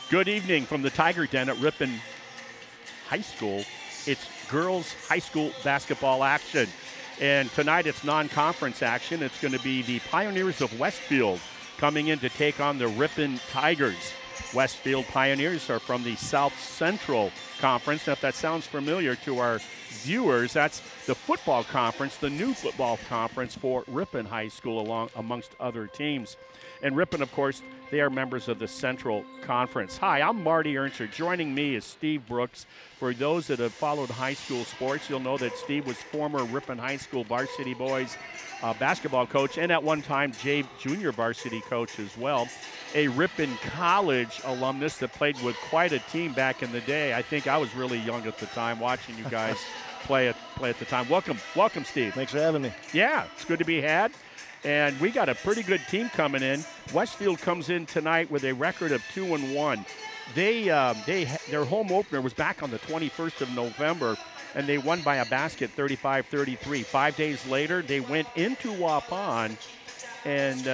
Good evening from the Tiger Den at Ripon High School. It's girls high school basketball action. And tonight it's non-conference action. It's going to be the Pioneers of Westfield coming in to take on the Ripon Tigers. Westfield Pioneers are from the South Central Conference. Now, if that sounds familiar to our viewers, that's the football conference, the new football conference for Ripon High School amongst other teams. And Ripon, of course, they are members of the Central Conference. Hi, I'm Marty Ernster. Joining me is Steve Brooks. For those that have followed high school sports, you'll know that Steve was former Ripon High School varsity boys basketball coach and at one time junior varsity coach as well. A Ripon College alumnus that played with quite a team back in the day. I think I was really young at the time watching you guys play at the time. Welcome, Steve. Thanks for having me. Yeah, it's good to be had. And we got a pretty good team coming in. Westfield comes in tonight with a record of 2-1. Their home opener was back on the 21st of November, and they won by a basket, 35-33. 5 days later, they went into Wapon and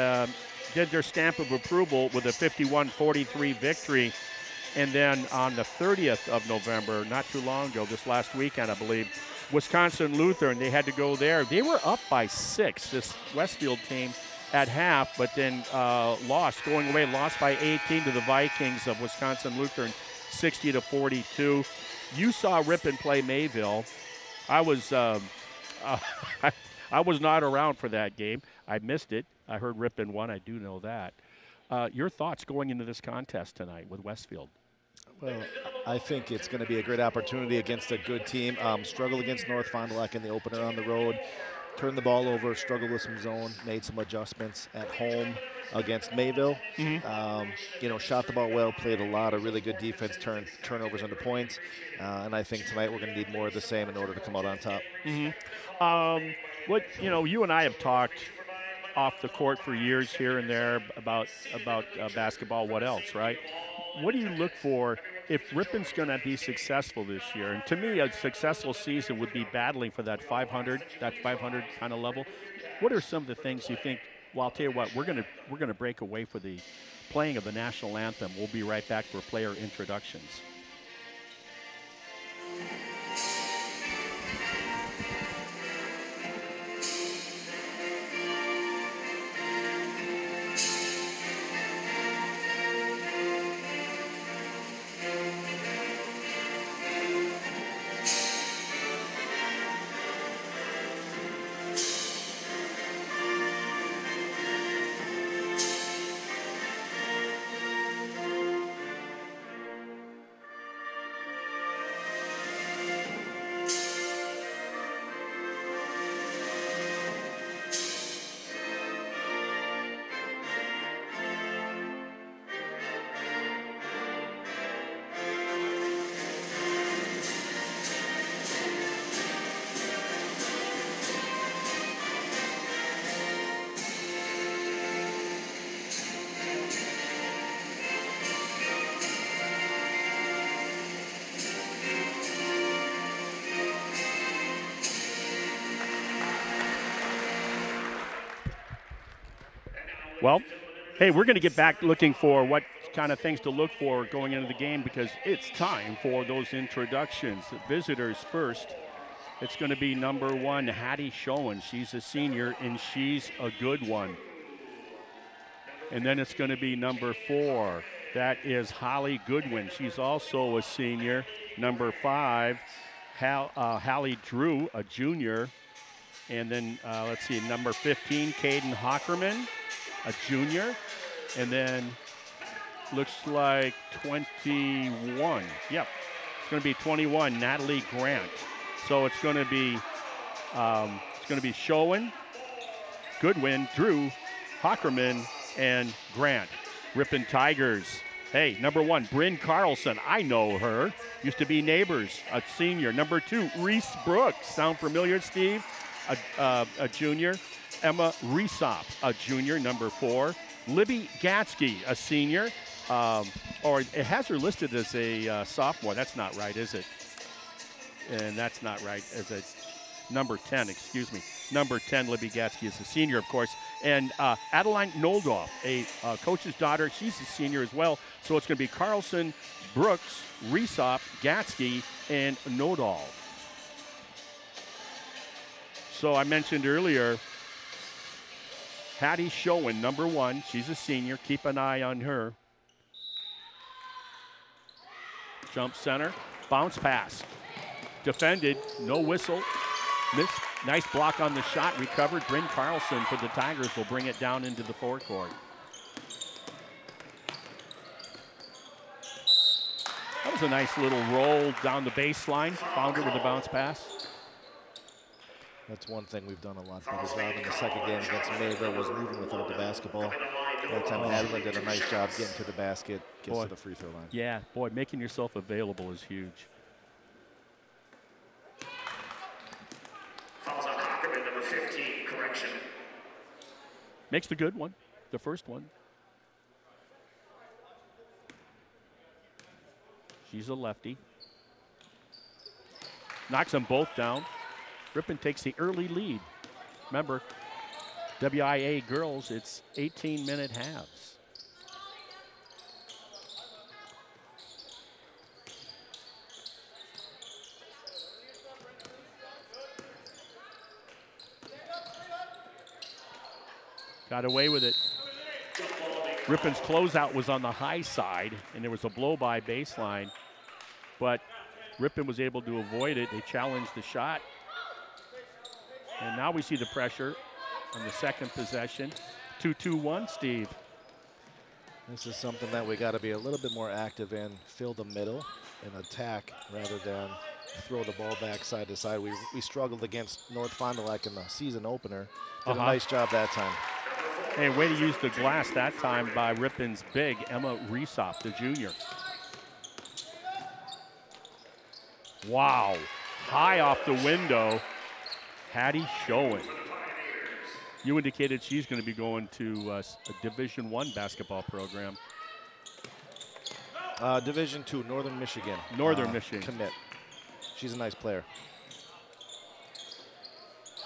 did their stamp of approval with a 51-43 victory. And then on the 30th of November, not too long ago, this last weekend, I believe, Wisconsin Lutheran, they had to go there. They were up by 6, this Westfield team, at half, but then lost by 18 to the Vikings of Wisconsin Lutheran, 60-42. You saw Ripon play Mayville. I was not around for that game. I missed it. I heard Ripon won. I do know that. Your thoughts going into this contest tonight with Westfield? Well, I think it's going to be a great opportunity against a good team. Struggled against North Fond du Lac in the opener on the road. Turned the ball over, struggled with some zone, made some adjustments at home against Mayville. Mm-hmm. Shot the ball well, played a lot of really good defense, turned turnovers into points. And I think tonight we're going to need more of the same in order to come out on top. Mm-hmm. You and I have talked off the court for years here and there about basketball. What else, right? What do you look for if Ripon's going to be successful this year? And to me, a successful season would be battling for that 500 kind of level. What are some of the things you think? Well, I'll tell you what, we're going to break away for the playing of the national anthem. We'll be right back for player introductions. Well, hey, we're going to get back looking for what kind of things to look for going into the game because it's time for those introductions. The visitors first. It's going to be number 1, Hattie Schoen. She's a senior, and she's a good one. And then it's going to be number 4. That is Holly Goodwin. She's also a senior. Number 5, Hallie Drew, a junior. And then, let's see, number 15, Caden Hockerman, a junior. And then looks like 21. Yep, it's going to be 21, Natalie Grant. So it's going to be Schoen, Goodwin, Drew, Hockerman, and Grant. Ripon Tigers. Hey, number 1, Bryn Carlson. I know her. Used to be neighbors, a senior. Number 2, Reese Brooks. Sound familiar, Steve? A junior. Emma Resop, a junior. Number 4, Libby Gatsky, a senior. Or it has her listed as a sophomore. That's not right, is it? And that's not right. As a number 10, excuse me. Number 10, Libby Gatsky is a senior, of course. And Adeline Noldoff, a coach's daughter, she's a senior as well. So it's going to be Carlson, Brooks, Resop, Gatsky, and Nodal. So I mentioned earlier, Hattie Schoen, number 1. She's a senior. Keep an eye on her. Jump center. Bounce pass. Defended. No whistle. Missed. Nice block on the shot. Recovered. Bryn Carlson for the Tigers will bring it down into the forecourt. That was a nice little roll down the baseline. Found it with a bounce pass. That's one thing we've done a lot better job in the second game against Mayville was moving without the basketball. That time Adeline did a nice job getting to the basket, gets to the free throw line. Yeah, boy, making yourself available is huge. Fouls on Cockerman, number 15, correction. Makes the good one, the first one. She's a lefty. Knocks them both down. Ripon takes the early lead. Remember, WIA girls, it's 18-minute halves. Got away with it. Ripon's closeout was on the high side, and there was a blow-by baseline. But Ripon was able to avoid it. They challenged the shot. And now we see the pressure on the second possession. 2-2-1, Steve. This is something that we got to be a little bit more active in, fill the middle and attack rather than throw the ball back side to side. We struggled against North Fond du Lac in the season opener. Did a nice job that time. Hey, way to use the glass that time by Ripon's big, Emma Resop, the junior. Wow, high off the window. Hattie Schoen. You indicated she's going to be going to a Division I basketball program. Division II, Northern Michigan. Northern Michigan. Commit. She's a nice player.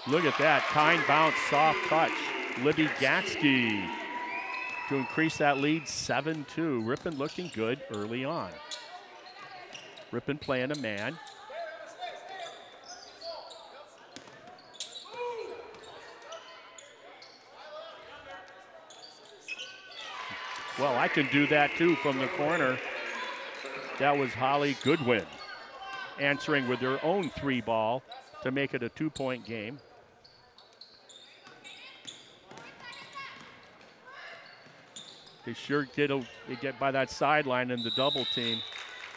Look at that, kind bounce, soft touch. Libby Gatsky to increase that lead 7-2. Ripon looking good early on. Ripon playing a man. Well, I can do that too from the corner. That was Holly Goodwin answering with her own 3-ball to make it a 2-point game. They sure did get by that sideline in the double team.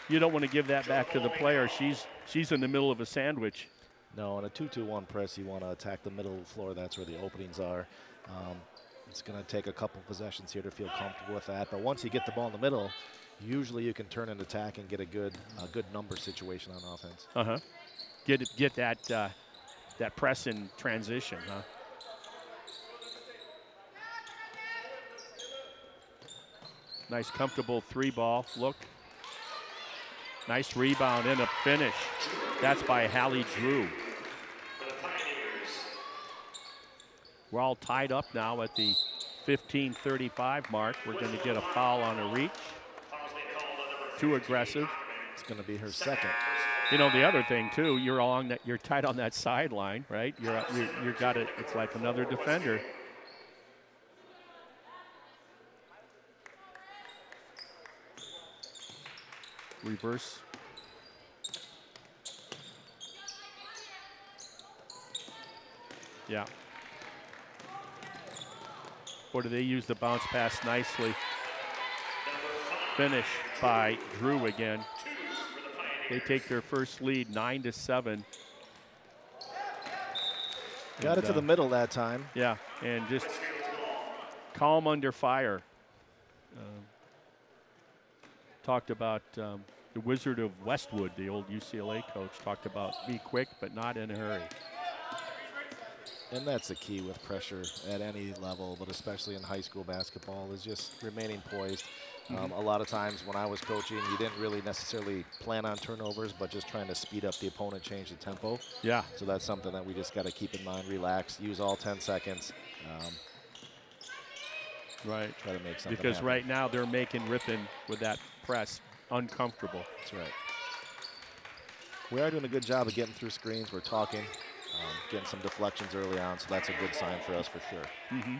You don't want to give that back to the player. She's in the middle of a sandwich. No, in a 2-2-1 press, you want to attack the middle of the floor. That's where the openings are. It's going to take a couple possessions here to feel comfortable with that. But once you get the ball in the middle, usually you can turn an attack and get a good number situation on offense. Get that press in transition, huh? Nice, comfortable 3-ball look. Nice rebound and a finish. That's by Hallie Drew. We're all tied up now at the 15:35 mark. We're going to get a foul on a reach. Too aggressive. It's going to be her second. You know, the other thing too, you're tight on that sideline, right? You got it. It's like another defender. Reverse. Yeah. Or do they use the bounce pass nicely? Finish by Drew again. They take their first lead 9-7. Got it to the middle that time. Yeah, and just calm under fire. Talked about the Wizard of Westwood, the old UCLA coach, talked about be quick but not in a hurry. And that's the key with pressure at any level, but especially in high school basketball, is just remaining poised. A lot of times when I was coaching, you didn't really necessarily plan on turnovers, but just trying to speed up the opponent, change the tempo. Yeah. So that's something that we just got to keep in mind, relax, use all 10 seconds. Right. Try to make something Because happen. right now they're making Ripon with that press uncomfortable. That's right. We are doing a good job of getting through screens. We're talking, getting some deflections early on, so that's a good sign for us for sure. Mm-hmm.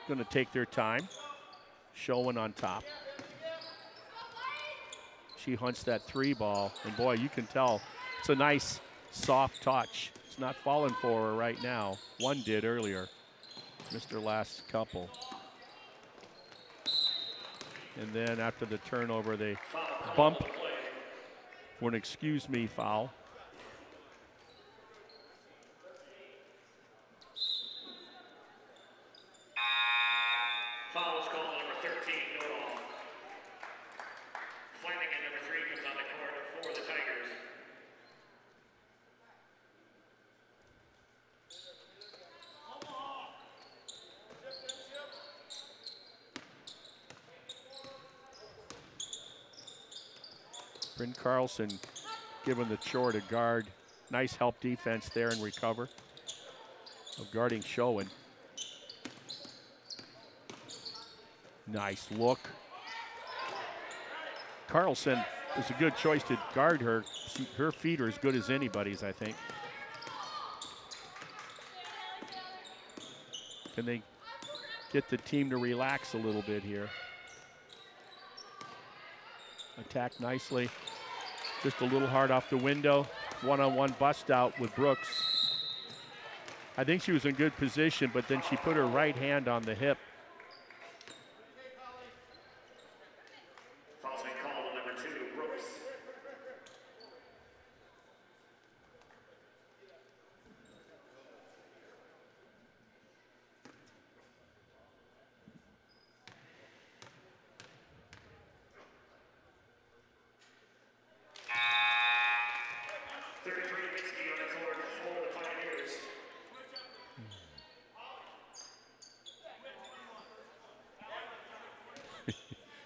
Going to take their time. Showing on top. She hunts that 3 ball, and boy, you can tell it's a nice soft touch. It's not falling for her right now. One did earlier. Missed her last couple. And then after the turnover, they bump for an excuse me foul. Foul is called on number 13, no ball. Flanagan, number 3, comes on the court for the Tigers. Bryn Carlson giving the chore to guard. Nice help defense there and recover. Of guarding Showen. Nice look. Carlson is a good choice to guard her. Her feet are as good as anybody's, I think. Can they get the team to relax a little bit here? Attack nicely. Just a little hard off the window. One-on-one bust out with Brooks. I think she was in good position, but then she put her right hand on the hip. Foul's been called on number 2, Brooks.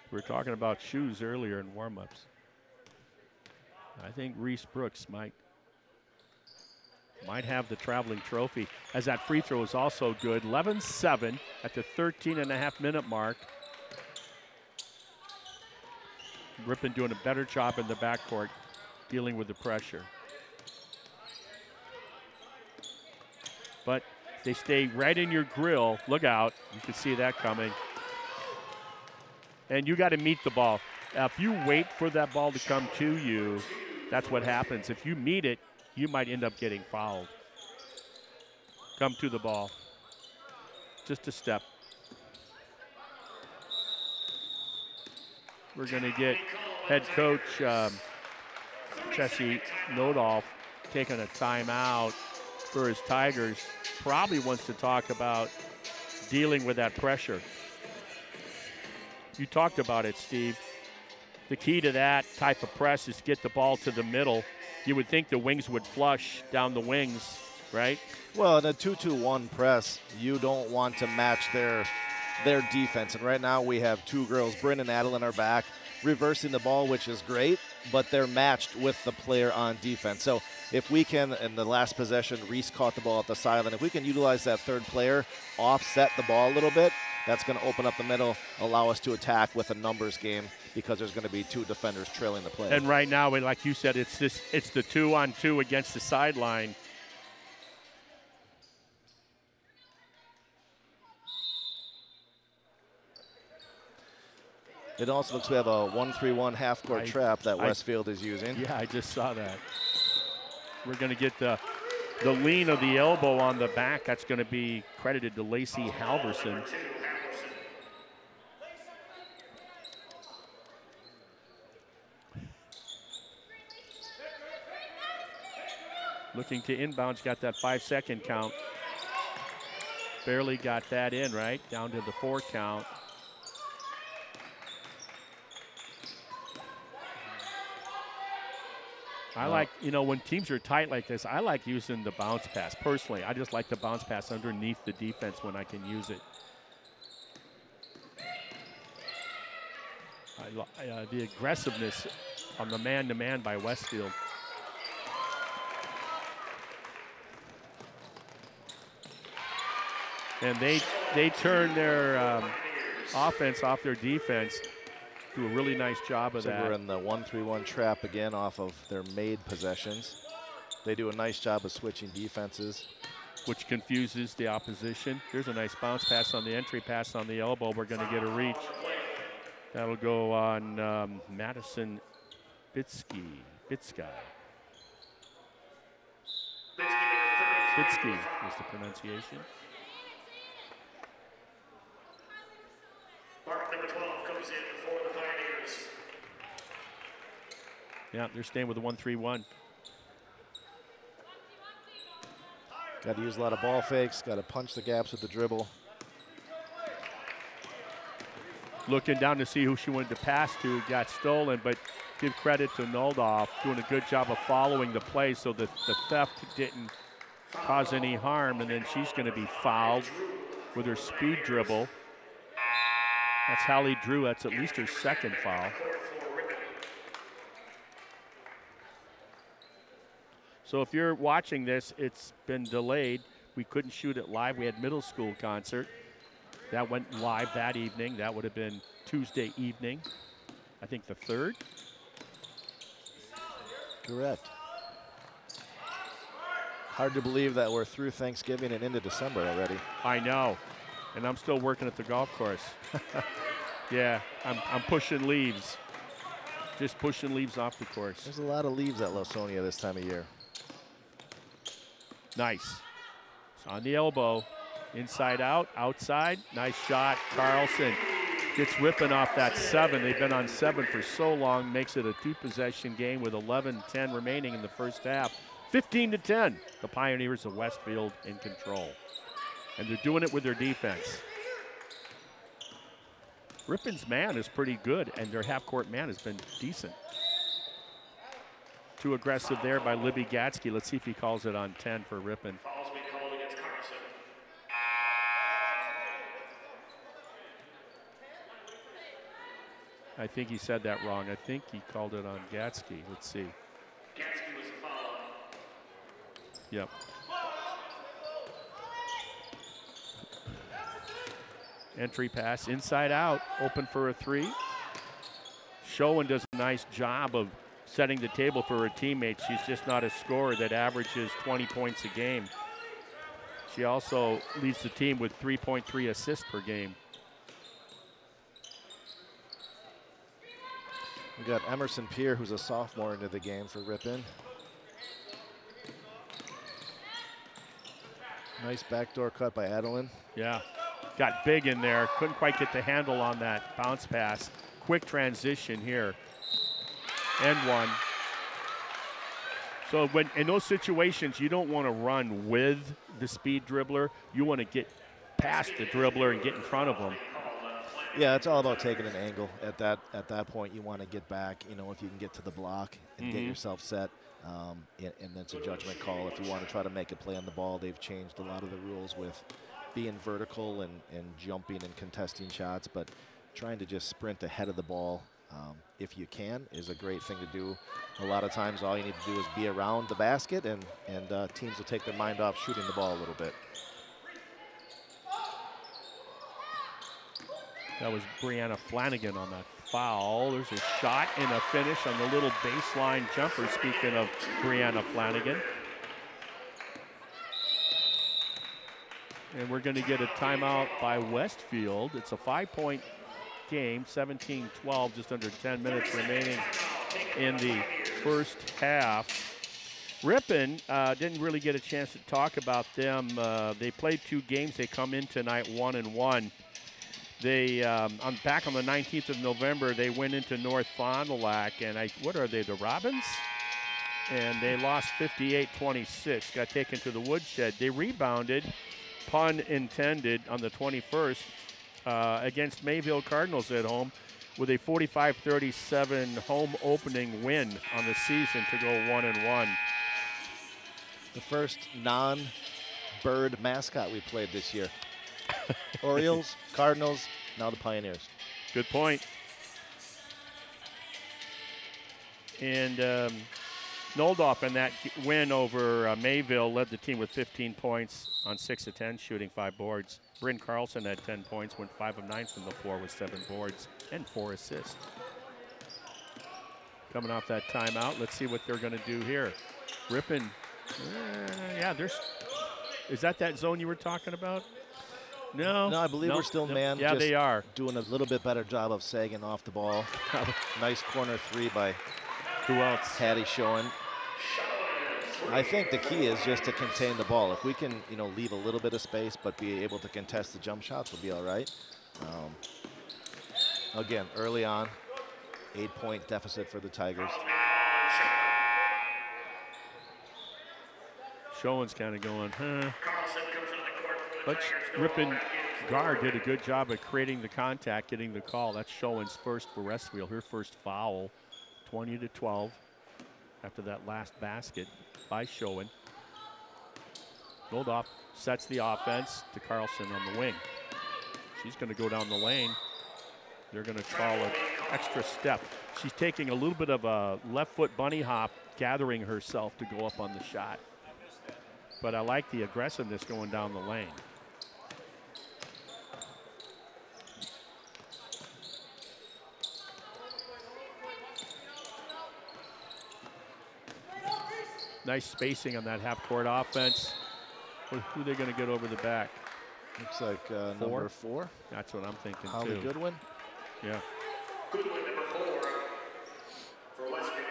We were talking about shoes earlier in warm-ups. I think Reese Brooks might have the traveling trophy, as that free throw is also good. 11-7 at the 13.5-minute mark. Ripon doing a better job in the backcourt dealing with the pressure. But they stay right in your grill. Look out. You can see that coming. And you got to meet the ball. If you wait for that ball to come to you, that's what happens. If you meet it, you might end up getting fouled. Come to the ball. Just a step. We're going to get head coach Jesse Nodolf taking a timeout for his Tigers. Probably wants to talk about dealing with that pressure. You talked about it, Steve. The key to that type of press is to get the ball to the middle. You would think the wings would flush down the wings, right? Well, in a 2-2-1 press, you don't want to match their defense. And right now we have 2 girls, Bryn and Adeline, are back, reversing the ball, which is great, but they're matched with the player on defense. So if we can, in the last possession, Reese caught the ball at the sideline. If we can utilize that third player, offset the ball a little bit, that's going to open up the middle, allow us to attack with a numbers game because there's going to be 2 defenders trailing the play. And right now, like you said, it's the 2-on-2 against the sideline. It also looks we have a 1-3-1 half-court trap that Westfield is using. Yeah, I just saw that. We're going to get the lean of the elbow on the back. That's going to be credited to Lacey Halverson. Looking to inbounds, got that 5-second count. Barely got that in, right? Down to the 4 count. I like, when teams are tight like this, I like using the bounce pass. Personally, I just like the bounce pass underneath the defense when I can use it. the aggressiveness on the man-to-man by Westfield. And they turn their offense off their defense. Do a really nice job of that. We're in the 1-3-1 trap again off of their made possessions. They do a nice job of switching defenses, which confuses the opposition. Here's a nice bounce pass on the entry, pass on the elbow. We're going to get a reach. That'll go on Madison Bitsky. Bitsky is the pronunciation. Mark number 12 comes in for the Pioneers. Yeah, they're staying with the 1-3-1. Got to use a lot of ball fakes, got to punch the gaps with the dribble. Looking down to see who she wanted to pass to, got stolen, but give credit to Noldoff, doing a good job of following the play so that the theft didn't cause any harm, and then she's going to be fouled with her speed dribble. That's Hallie Drew, that's at least her second foul. So if you're watching this, it's been delayed. We couldn't shoot it live. We had middle school concert. That went live that evening. That would have been Tuesday evening, I think the 3rd. Correct. Hard to believe that we're through Thanksgiving and into December already. I know, and I'm still working at the golf course. Yeah, I'm pushing leaves. Just pushing leaves off the course. There's a lot of leaves at Lawsonia this time of year. Nice. It's on the elbow. Inside out, outside. Nice shot. Carlson gets Ripon off that 7. They've been on 7 for so long. Makes it a 2-possession game with 11:10 remaining in the first half. 15-10. The Pioneers of Westfield in control. And they're doing it with their defense. Ripon's man is pretty good, and their half-court man has been decent. Too aggressive there by Libby Gatsky. Let's see if he calls it on 10 for Ripon. Fouls being called against Carson. I think he said that wrong. I think he called it on Gatsky. Let's see. Gatsky was the foul. Yep. Entry pass, inside out, open for a 3. Schoen does a nice job of setting the table for her teammates. She's just not a scorer that averages 20 points a game. She also leads the team with 3.3 assists per game. We got Emerson Peer, who's a sophomore, into the game for Ripon. Nice backdoor cut by Adeline. Yeah, got big in there. Couldn't quite get the handle on that bounce pass. Quick transition here. And one. So when in those situations, you don't want to run with the speed dribbler. You want to get past the dribbler and get in front of them. Yeah, it's all about taking an angle. At that point, you want to get back. You know, if you can get to the block and get yourself set, and that's a judgment call. If you want to try to make a play on the ball, they've changed a lot of the rules with being vertical and jumping and contesting shots, but trying to just sprint ahead of the ball, if you can, is a great thing to do. A lot of times, all you need to do is be around the basket, and teams will take their mind off shooting the ball a little bit. That was Brianna Flanagan on that foul. There's a shot and a finish on the little baseline jumper, speaking of Brianna Flanagan. And we're going to get a timeout by Westfield. It's a 5-point game, 17-12, just under 10 minutes remaining in the first half. Ripon didn't really get a chance to talk about them. They played 2 games. They come in tonight 1-1. They back on the 19th of November, they went into North Fond du Lac, and what are they, the Robins? And they lost 58-26, got taken to the woodshed. They rebounded, pun intended, on the 21st against Mayville Cardinals at home with a 45-37 home opening win on the season to go 1-1. The first non-bird mascot we played this year. Orioles, Cardinals, now the Pioneers. Good point. And Noldorf in that win over Mayville led the team with 15 points on 6 of 10, shooting 5 boards. Bryn Carlson had 10 points, went 5 of 9 from the floor with 7 boards and 4 assists. Coming off that timeout, let's see what they're going to do here. Ripon, yeah, is that zone you were talking about? No. No, I believe we're still man. Yeah, they are. Doing a little bit better job of sagging off the ball. Nice corner 3 by who else? Hattie Schoen. I think the key is just to contain the ball. If we can, leave a little bit of space but be able to contest the jump shots, we'll be all right. Again, early on, 8-point deficit for the Tigers. Schoen's kind of going, huh? But Ripon guard did a good job of creating the contact, getting the call. That's Schoen's first for Westfield. Her first foul, 20-12, after that last basket by Schoen. Goldhoff sets the offense to Carlson on the wing. She's going to go down the lane. They're going to call an extra step. She's taking a little bit of a left foot bunny hop, gathering herself to go up on the shot. But I like the aggressiveness going down the lane. Nice spacing on that half-court offense. Who are they going to get over the back? Looks like number 4. That's what I'm thinking, Holly too. Goodwin. Yeah. Goodwin, number 4 for Westfield.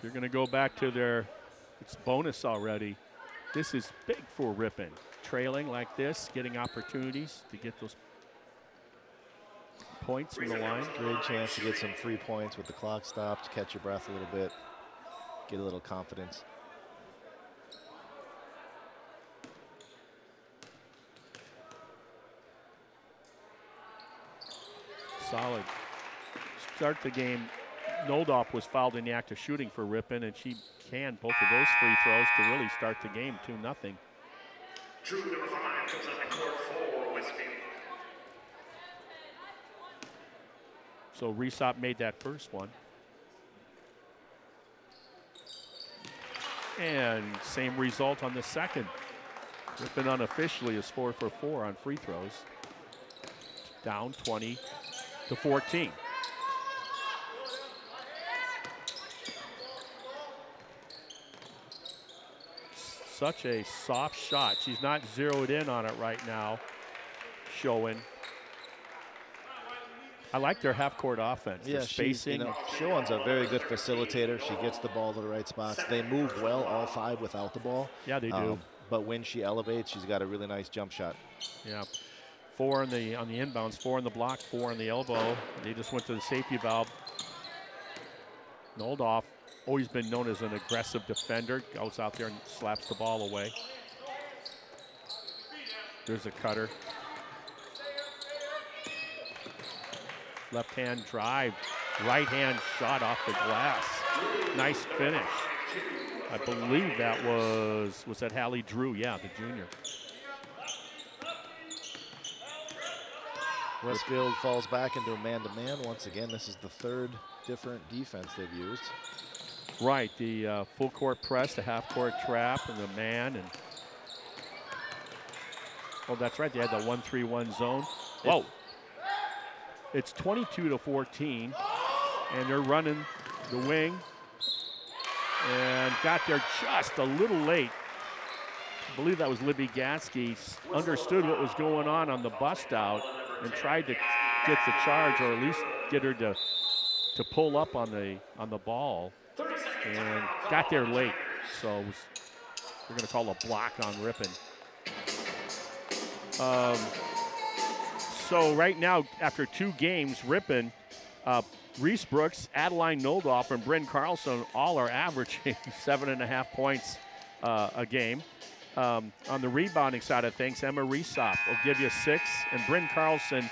They're going to go back to it's bonus already. This is big for Ripon. Trailing like this, getting opportunities to get those points from the line. Great chance to get some free points with the clock stopped, catch your breath a little bit, get a little confidence. Solid. Start the game. Noldorf was fouled in the act of shooting for Ripon, and she canned both of those free throws to really start the game 2-0. Drew, number 5, comes on the court for Westfield. So Resop made that first one. And same result on the second. Ripon unofficially is 4 for 4 on free throws. Down 20-14. Such a soft shot. She's not zeroed in on it right now. Schoen. I like their half-court offense. Yeah, spacing. Schoen's a very good facilitator. She gets the ball to the right spots. They move well, all 5 without the ball. Yeah, they do. But when she elevates, she's got a really nice jump shot. Yeah. 4 on the inbounds, 4 on the block, 4 on the elbow. They just went to the safety valve. Noldorf, always been known as an aggressive defender, goes out there and slaps the ball away. There's a cutter. Left hand drive, right hand shot off the glass. Nice finish. I believe that was that Hallie Drew? Yeah, the junior. Westfield falls back into a man-to-man once again. This is the 3rd different defense they've used. Right, the full court press, the half court trap, and the man. And oh, that's right, they had the 1-3-1 zone. Whoa. It's 22-14, and they're running the wing. And got there just a little late. I believe that was Libby Gatsky. Understood what was going on the bust out and tried to get the charge, or at least get her to pull up on the ball, and got there late. So we're going to call a block on Ripon. So right now, after 2 games, Ripon, Reese Brooks, Adeline Noldorf, and Bryn Carlson all are averaging 7.5 points a game. On the rebounding side of things, Emma Resop will give you 6, and Bryn Carlson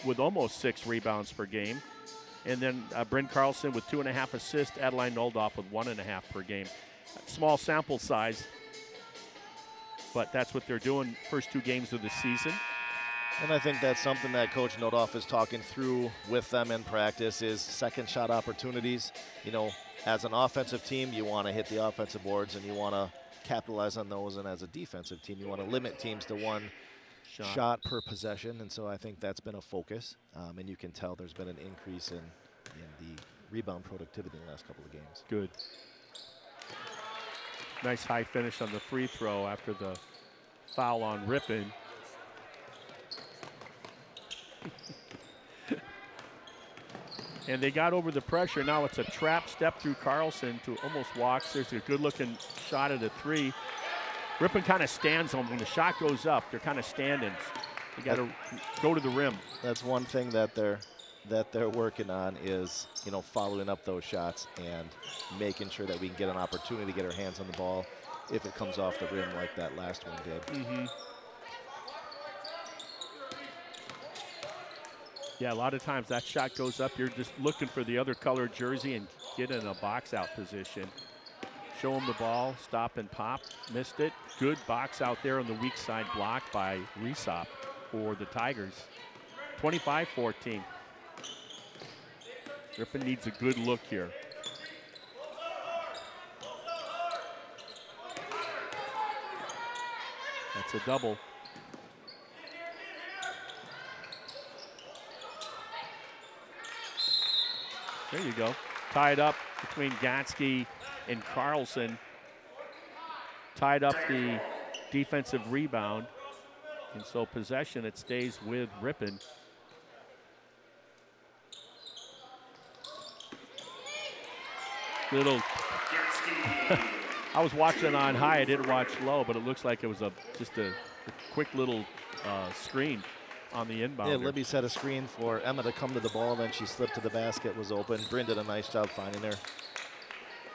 with almost 6 rebounds per game. And then Bryn Carlson with 2.5 assists, Adeline Noldorf with 1.5 per game. Small sample size, but that's what they're doing first 2 games of the season. And I think that's something that Coach Nodoff is talking through with them in practice is second shot opportunities. You know, as an offensive team, you want to hit the offensive boards and you want to capitalize on those. And as a defensive team, you want to limit teams to one shot per possession. And so I think that's been a focus. And you can tell there's been an increase in the rebound productivity in the last couple of games. Good. Nice high finish on the free throw after the foul on Ripon. And they got over the pressure. Now it's a trap step through Carlson to almost walks. There's a good-looking shot at a three. Ripon kind of stands on when the shot goes up. They're kind of standing. They got to go to the rim. That's one thing that they're working on is, you know, following up those shots and making sure that we can get an opportunity to get our hands on the ball if it comes off the rim like that last one did. Mm-hmm. Yeah, a lot of times that shot goes up. You're just looking for the other colored jersey and get in a box out position. Show him the ball, stop and pop. Missed it. Good box out there on the weak side block by Ripon for the Tigers. 25-14. Ripon needs a good look here. That's a double. There you go. Tied up between Gatsky and Carlson. Tied up the defensive rebound. And so possession, it stays with Ripon. Little. I was watching on high. I didn't watch low, but it looks like it was just a quick little screen on the inbound. Yeah, Libby set a screen for Emma to come to the ball, then she slipped to the basket, was open. Bryn did a nice job finding her.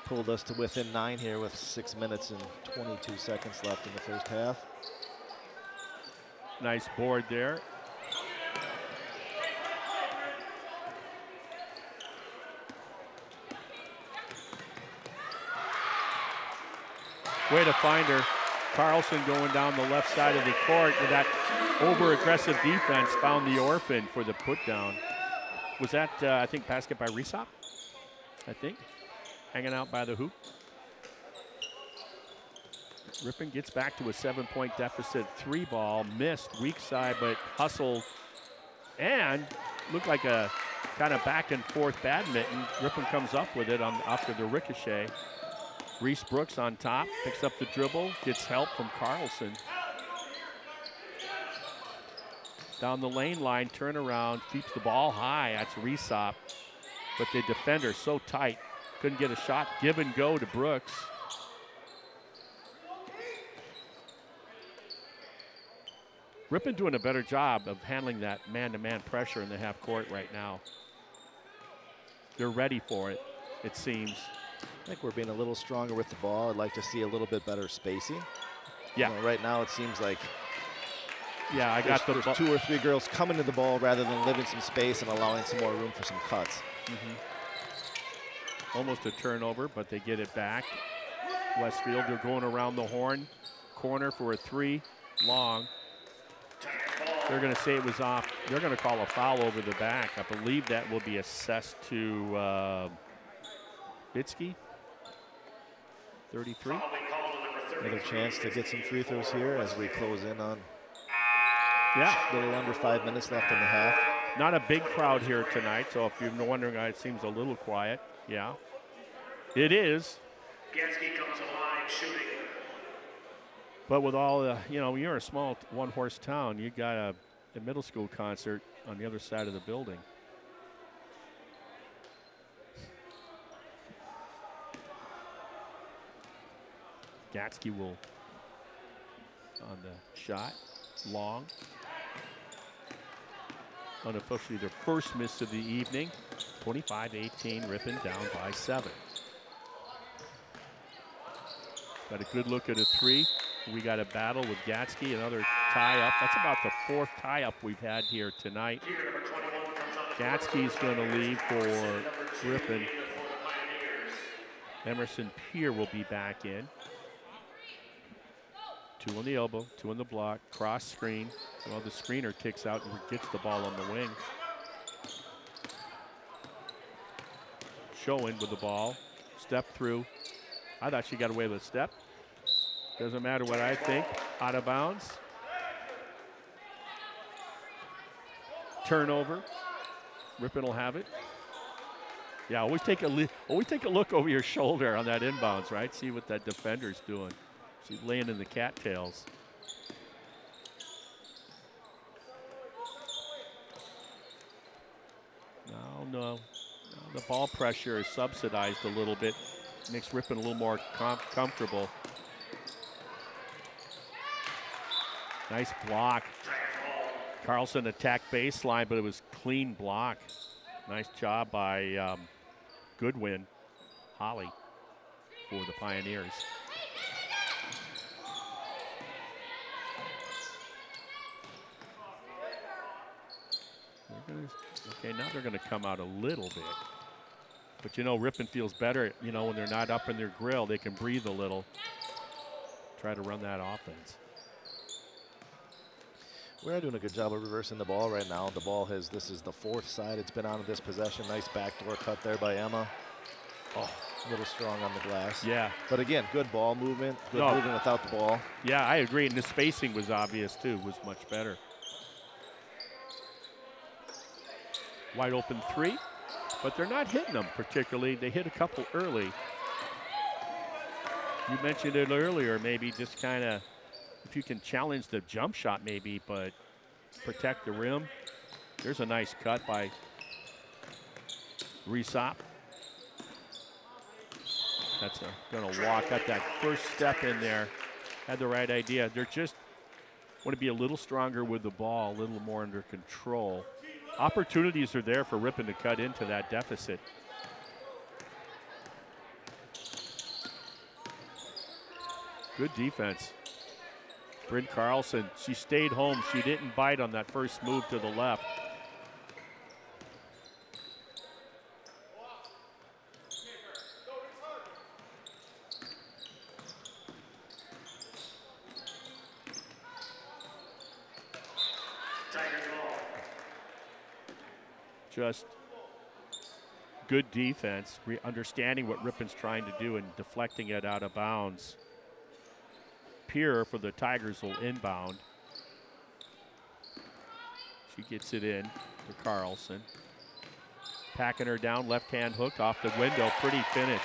Pulled us to within 9 here with 6 minutes and 22 seconds left in the first half. Nice board there. Way to find her. Carlson going down the left side of the court with that over-aggressive defense, found the orphan for the put down. Was that, I think, basket by Ripon? I think. Hanging out by the hoop. Ripon gets back to a 7-point deficit. 3 ball, missed, weak side, but hustled and looked like a kind of back and forth badminton. Ripon comes up with it after the ricochet. Reese Brooks on top, picks up the dribble, gets help from Carlson. Down the lane line, turn around, keeps the ball high. That's Ripon, but the defender so tight, couldn't get a shot. Give and go to Brooks. Ripon doing a better job of handling that man-to-man pressure in the half court right now. They're ready for it, it seems. I think we're being a little stronger with the ball. I'd like to see a little bit better spacing. Yeah. You know, right now it seems like there's 2 or 3 girls coming to the ball rather than leaving some space and allowing some more room for some cuts. Mm-hmm. Almost a turnover, but they get it back. Westfield, they're going around the horn. Corner for a 3, long. They're going to say it was off. They're going to call a foul over the back. I believe that will be assessed to Bitsky. 33. Another chance to get some free throws here as we close in on a little under 5 minutes left in the half. Not a big crowd here tonight, so if you're wondering, it seems a little quiet. Yeah, it is. Gansky comes alive shooting. But with all the, you're a small one-horse town. You got a middle school concert on the other side of the building. Gatsky will on the shot, long. Unofficially their first miss of the evening. 25-18, Ripon down by 7. Got a good look at a 3. We got a battle with Gatsky, another tie-up. That's about the 4th tie-up we've had here tonight. Gatsky's going to leave for Ripon. Emerson Peer will be back in. 2 on the elbow, 2 on the block, cross screen. Well, the screener kicks out and gets the ball on the wing. Showing with the ball, step through. I thought she got away with a step. Doesn't matter what I think. Out of bounds. Turnover. Ripon will have it. Yeah, always take a look over your shoulder on that inbounds, right? See what that defender's doing. She's laying in the cattails. No. The ball pressure is subsidized a little bit. Makes Ripon a little more comfortable. Nice block. Carlson attacked baseline, but it was clean block. Nice job by Goodwin, Holly, for the Pioneers. Okay, now they're going to come out a little bit. But, you know, Ripon feels better, you know, when they're not up in their grill. They can breathe a little. Try to run that offense. We're doing a good job of reversing the ball right now. The ball this is the 4th side it's been on this possession. Nice backdoor cut there by Emma. Oh, a little strong on the glass. Yeah. But again, good ball movement. Good movement without the ball. Yeah, I agree. And the spacing was obvious, too, was much better. Wide open 3, but they're not hitting them particularly. They hit a couple early. You mentioned it earlier, maybe just kind of, if you can challenge the jump shot maybe, but protect the rim. There's a nice cut by Resop. That's gonna walk, got that first step in there. Had the right idea. They're just want to be a little stronger with the ball, a little more under control. Opportunities are there for Ripon to cut into that deficit. Good defense. Bryn Carlson, she stayed home. She didn't bite on that first move to the left. Just good defense, understanding what Ripon's trying to do and deflecting it out of bounds. Pierre for the Tigers will inbound. She gets it in to Carlson. Packing her down, left-hand hook off the window, pretty finish.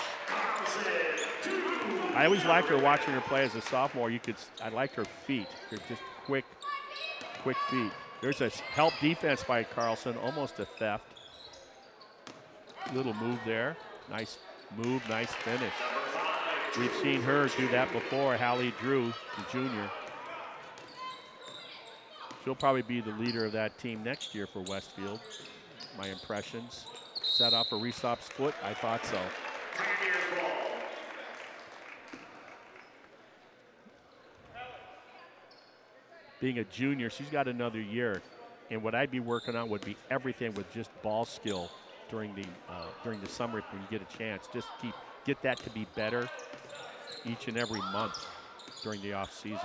I always liked her watching her play as a sophomore. I liked her feet. They're just quick feet. There's a help defense by Carlson, almost a theft. Little move there. Nice move, nice finish. We've seen her do that before, Hallie Drew, the junior. She'll probably be the leader of that team next year for Westfield, my impressions. Set off a Resop's foot, I thought so. Being a junior, she's got another year. And what I'd be working on would be everything with just ball skill during the summer when you get a chance. Just get that to be better each and every month during the off season.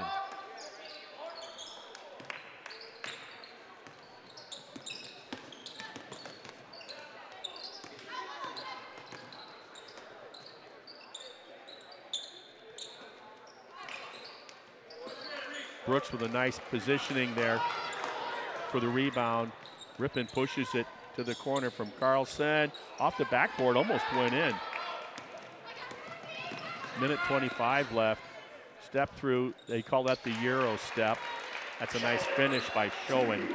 Brooks with a nice positioning there for the rebound. Ripon pushes it to the corner from Carlson. Off the backboard, almost went in. Minute 25 left. Step through, they call that the Euro step. That's a nice finish by Schoen.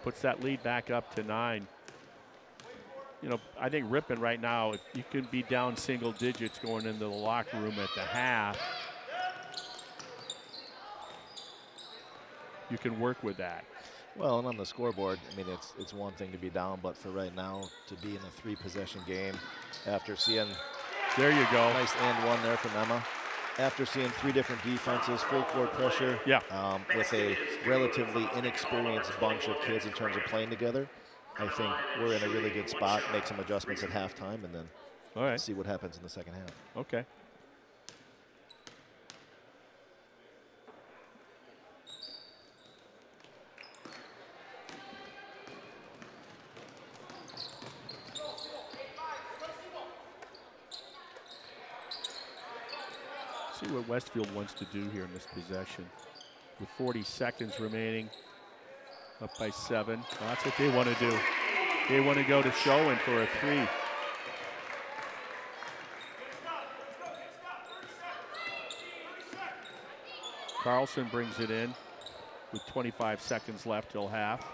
Puts that lead back up to 9. You know, I think Ripon right now, if you can be down single digits going into the locker room at the half, you can work with that. Well, and on the scoreboard, I mean, it's one thing to be down, but for right now, to be in a 3-possession game after seeing, there you go, nice and one there from Emma. After seeing 3 different defenses, full court pressure, yeah, with a relatively inexperienced bunch of kids in terms of playing together, I think we're in a really good spot. Make some adjustments at halftime, and then see what happens in the second half. Okay. See what Westfield wants to do here in this possession. With 40 seconds remaining, up by 7. Well, that's what they want to do. They want to go to Schoen for a 3. Carlson brings it in with 25 seconds left till half.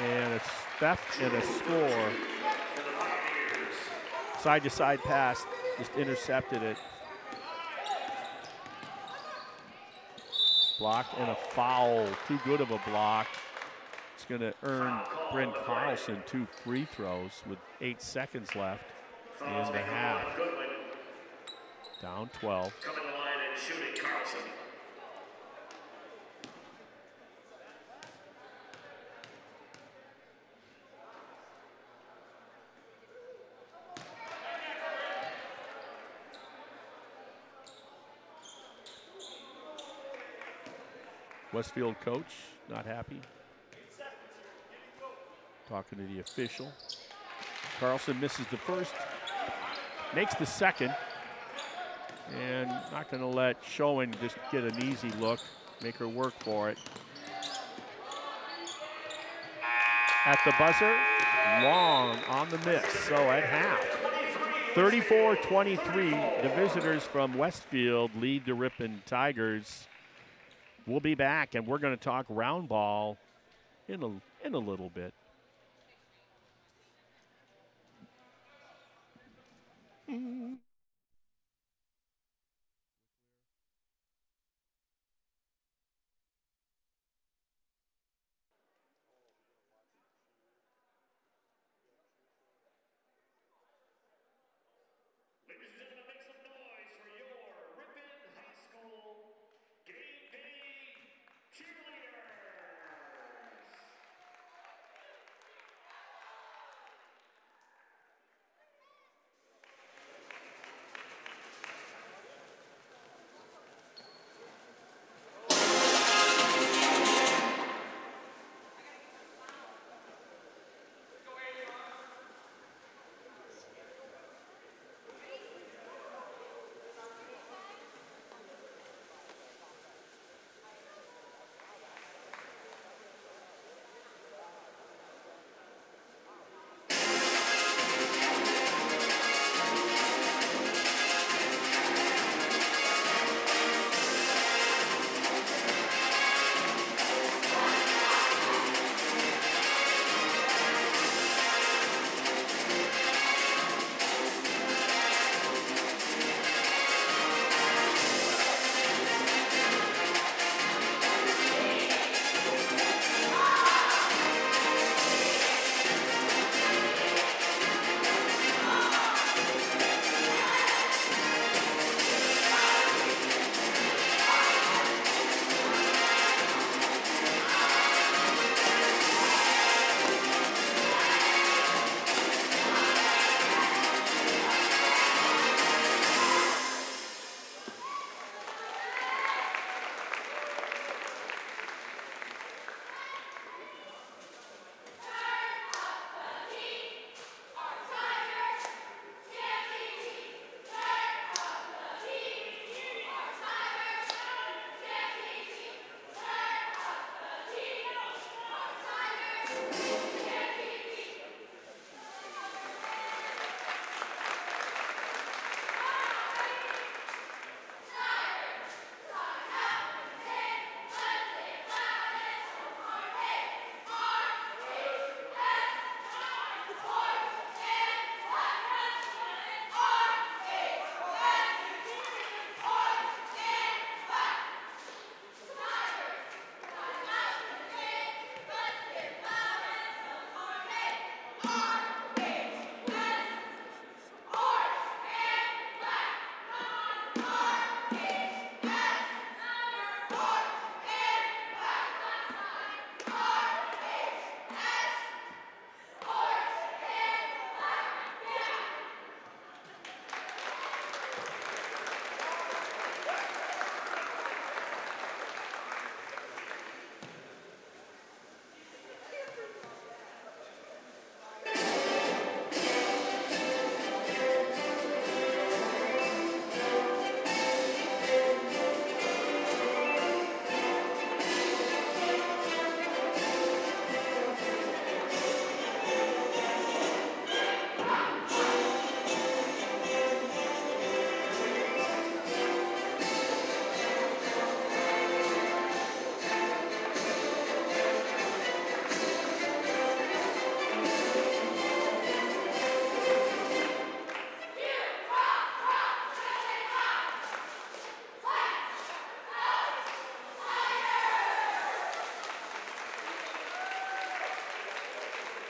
And it's theft and a score. Side-to-side pass, just intercepted it. Blocked and a foul. Too good of a block. It's going to earn Bryn Carlson 2 free throws with 8 seconds left in the half. Down 12. Coming to the line and shooting Carlson. Westfield coach not happy. Talking to the official. Carlson misses the first, makes the second, and not going to let Schoen just get an easy look, make her work for it. At the buzzer, long on the miss, so at half. 34-23, the visitors from Westfield lead the Ripon Tigers. We'll be back, and we're going to talk round ball in a little bit.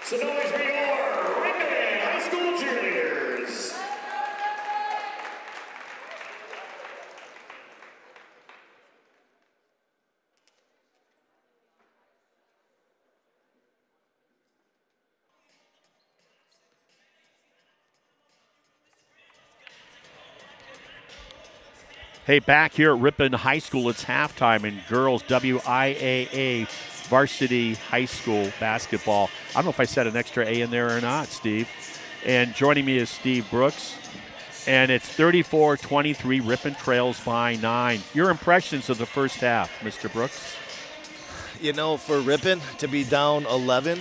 So noise for your Ripon High School cheerleaders. Hey, back here at Ripon High School, it's halftime in girls WIAA varsity high school basketball. I don't know if I said an extra A in there or not, Steve. And joining me is Steve Brooks. And it's 34-23, Ripon trails by 9. Your impressions of the first half, Mr. Brooks? You know, for Ripon to be down 11,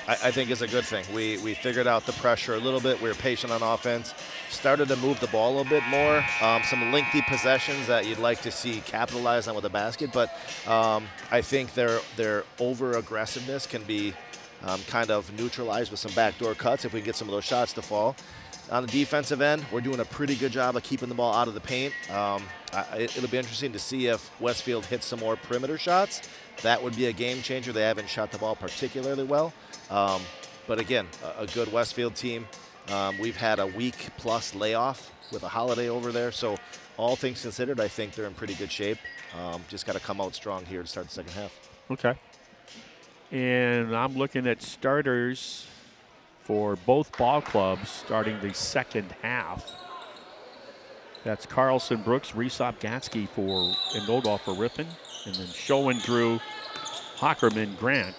I think is a good thing. We figured out the pressure a little bit. We were patient on offense. Started to move the ball a bit more. Some lengthy possessions that you'd like to see capitalize on with a basket, but I think their over-aggressiveness can be kind of neutralized with some backdoor cuts if we can get some of those shots to fall. On the defensive end, we're doing a pretty good job of keeping the ball out of the paint. It'll be interesting to see if Westfield hits some more perimeter shots. That would be a game changer. They haven't shot the ball particularly well. But again, a good Westfield team. We've had a week-plus layoff with a holiday over there. So all things considered, I think they're in pretty good shape. Just got to come out strong here to start the second half. Okay. And I'm looking at starters for both ball clubs starting the second half. That's Carlson, Brooks, Resop, Gatsky for and Nodal for Ripon, and then Schoen, Drew, Hockerman, Grant,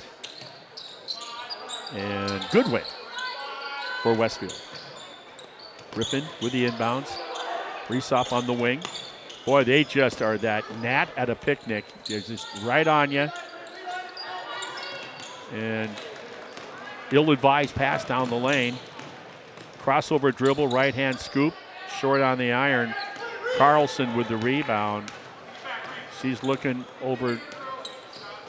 and Goodwin for Westfield. Ripon with the inbounds. Resop on the wing. Boy, they just are that gnat at a picnic. They're just right on you. And ill-advised pass down the lane. Crossover dribble, right-hand scoop. Short on the iron. Carlson with the rebound. She's looking over,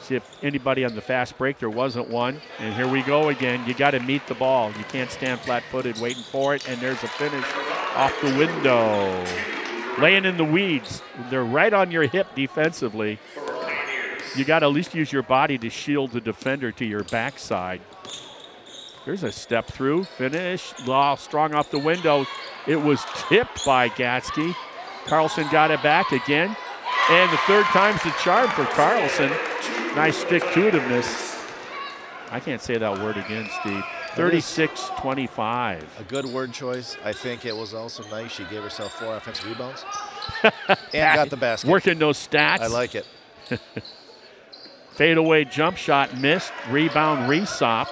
see if anybody on the fast break. There wasn't one. And here we go again. You got to meet the ball. You can't stand flat-footed waiting for it. And there's a finish off the window. Laying in the weeds. They're right on your hip defensively. You got to at least use your body to shield the defender to your backside. There's a step through, finish, strong off the window. It was tipped by Gatsky. Carlson got it back again. And the third time's the charm for Carlson. Nice stick-to-itiveness. I can't say that word again, Steve. 36-25. A good word choice. I think it was also nice. She gave herself 4 offensive rebounds and got the basket. Working those stats. I like it. Fadeaway jump shot missed. Rebound Resop,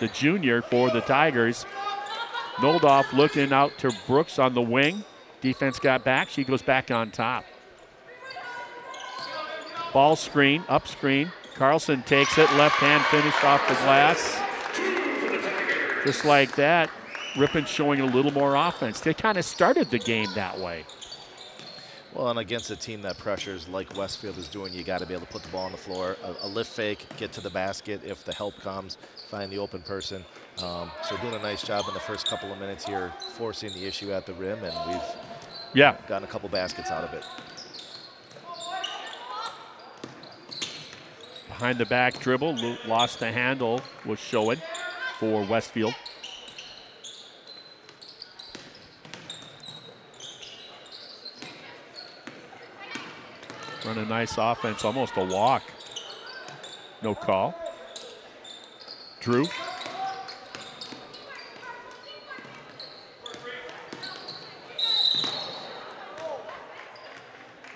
the junior for the Tigers. Noldoff looking out to Brooks on the wing. Defense got back. She goes back on top. Ball screen, up screen. Carlson takes it. Left hand finish off the glass. Just like that, Ripon showing a little more offense. They kind of started the game that way. Well, and against a team that pressures like Westfield is doing, you got to be able to put the ball on the floor, a lift fake, get to the basket if the help comes, find the open person. So doing a nice job in the first couple of minutes here, forcing the issue at the rim, and we've gotten a couple baskets out of it. Behind the back dribble, lost the handle, was Schoen for Westfield. Run a nice offense, almost a walk. No call. Drew.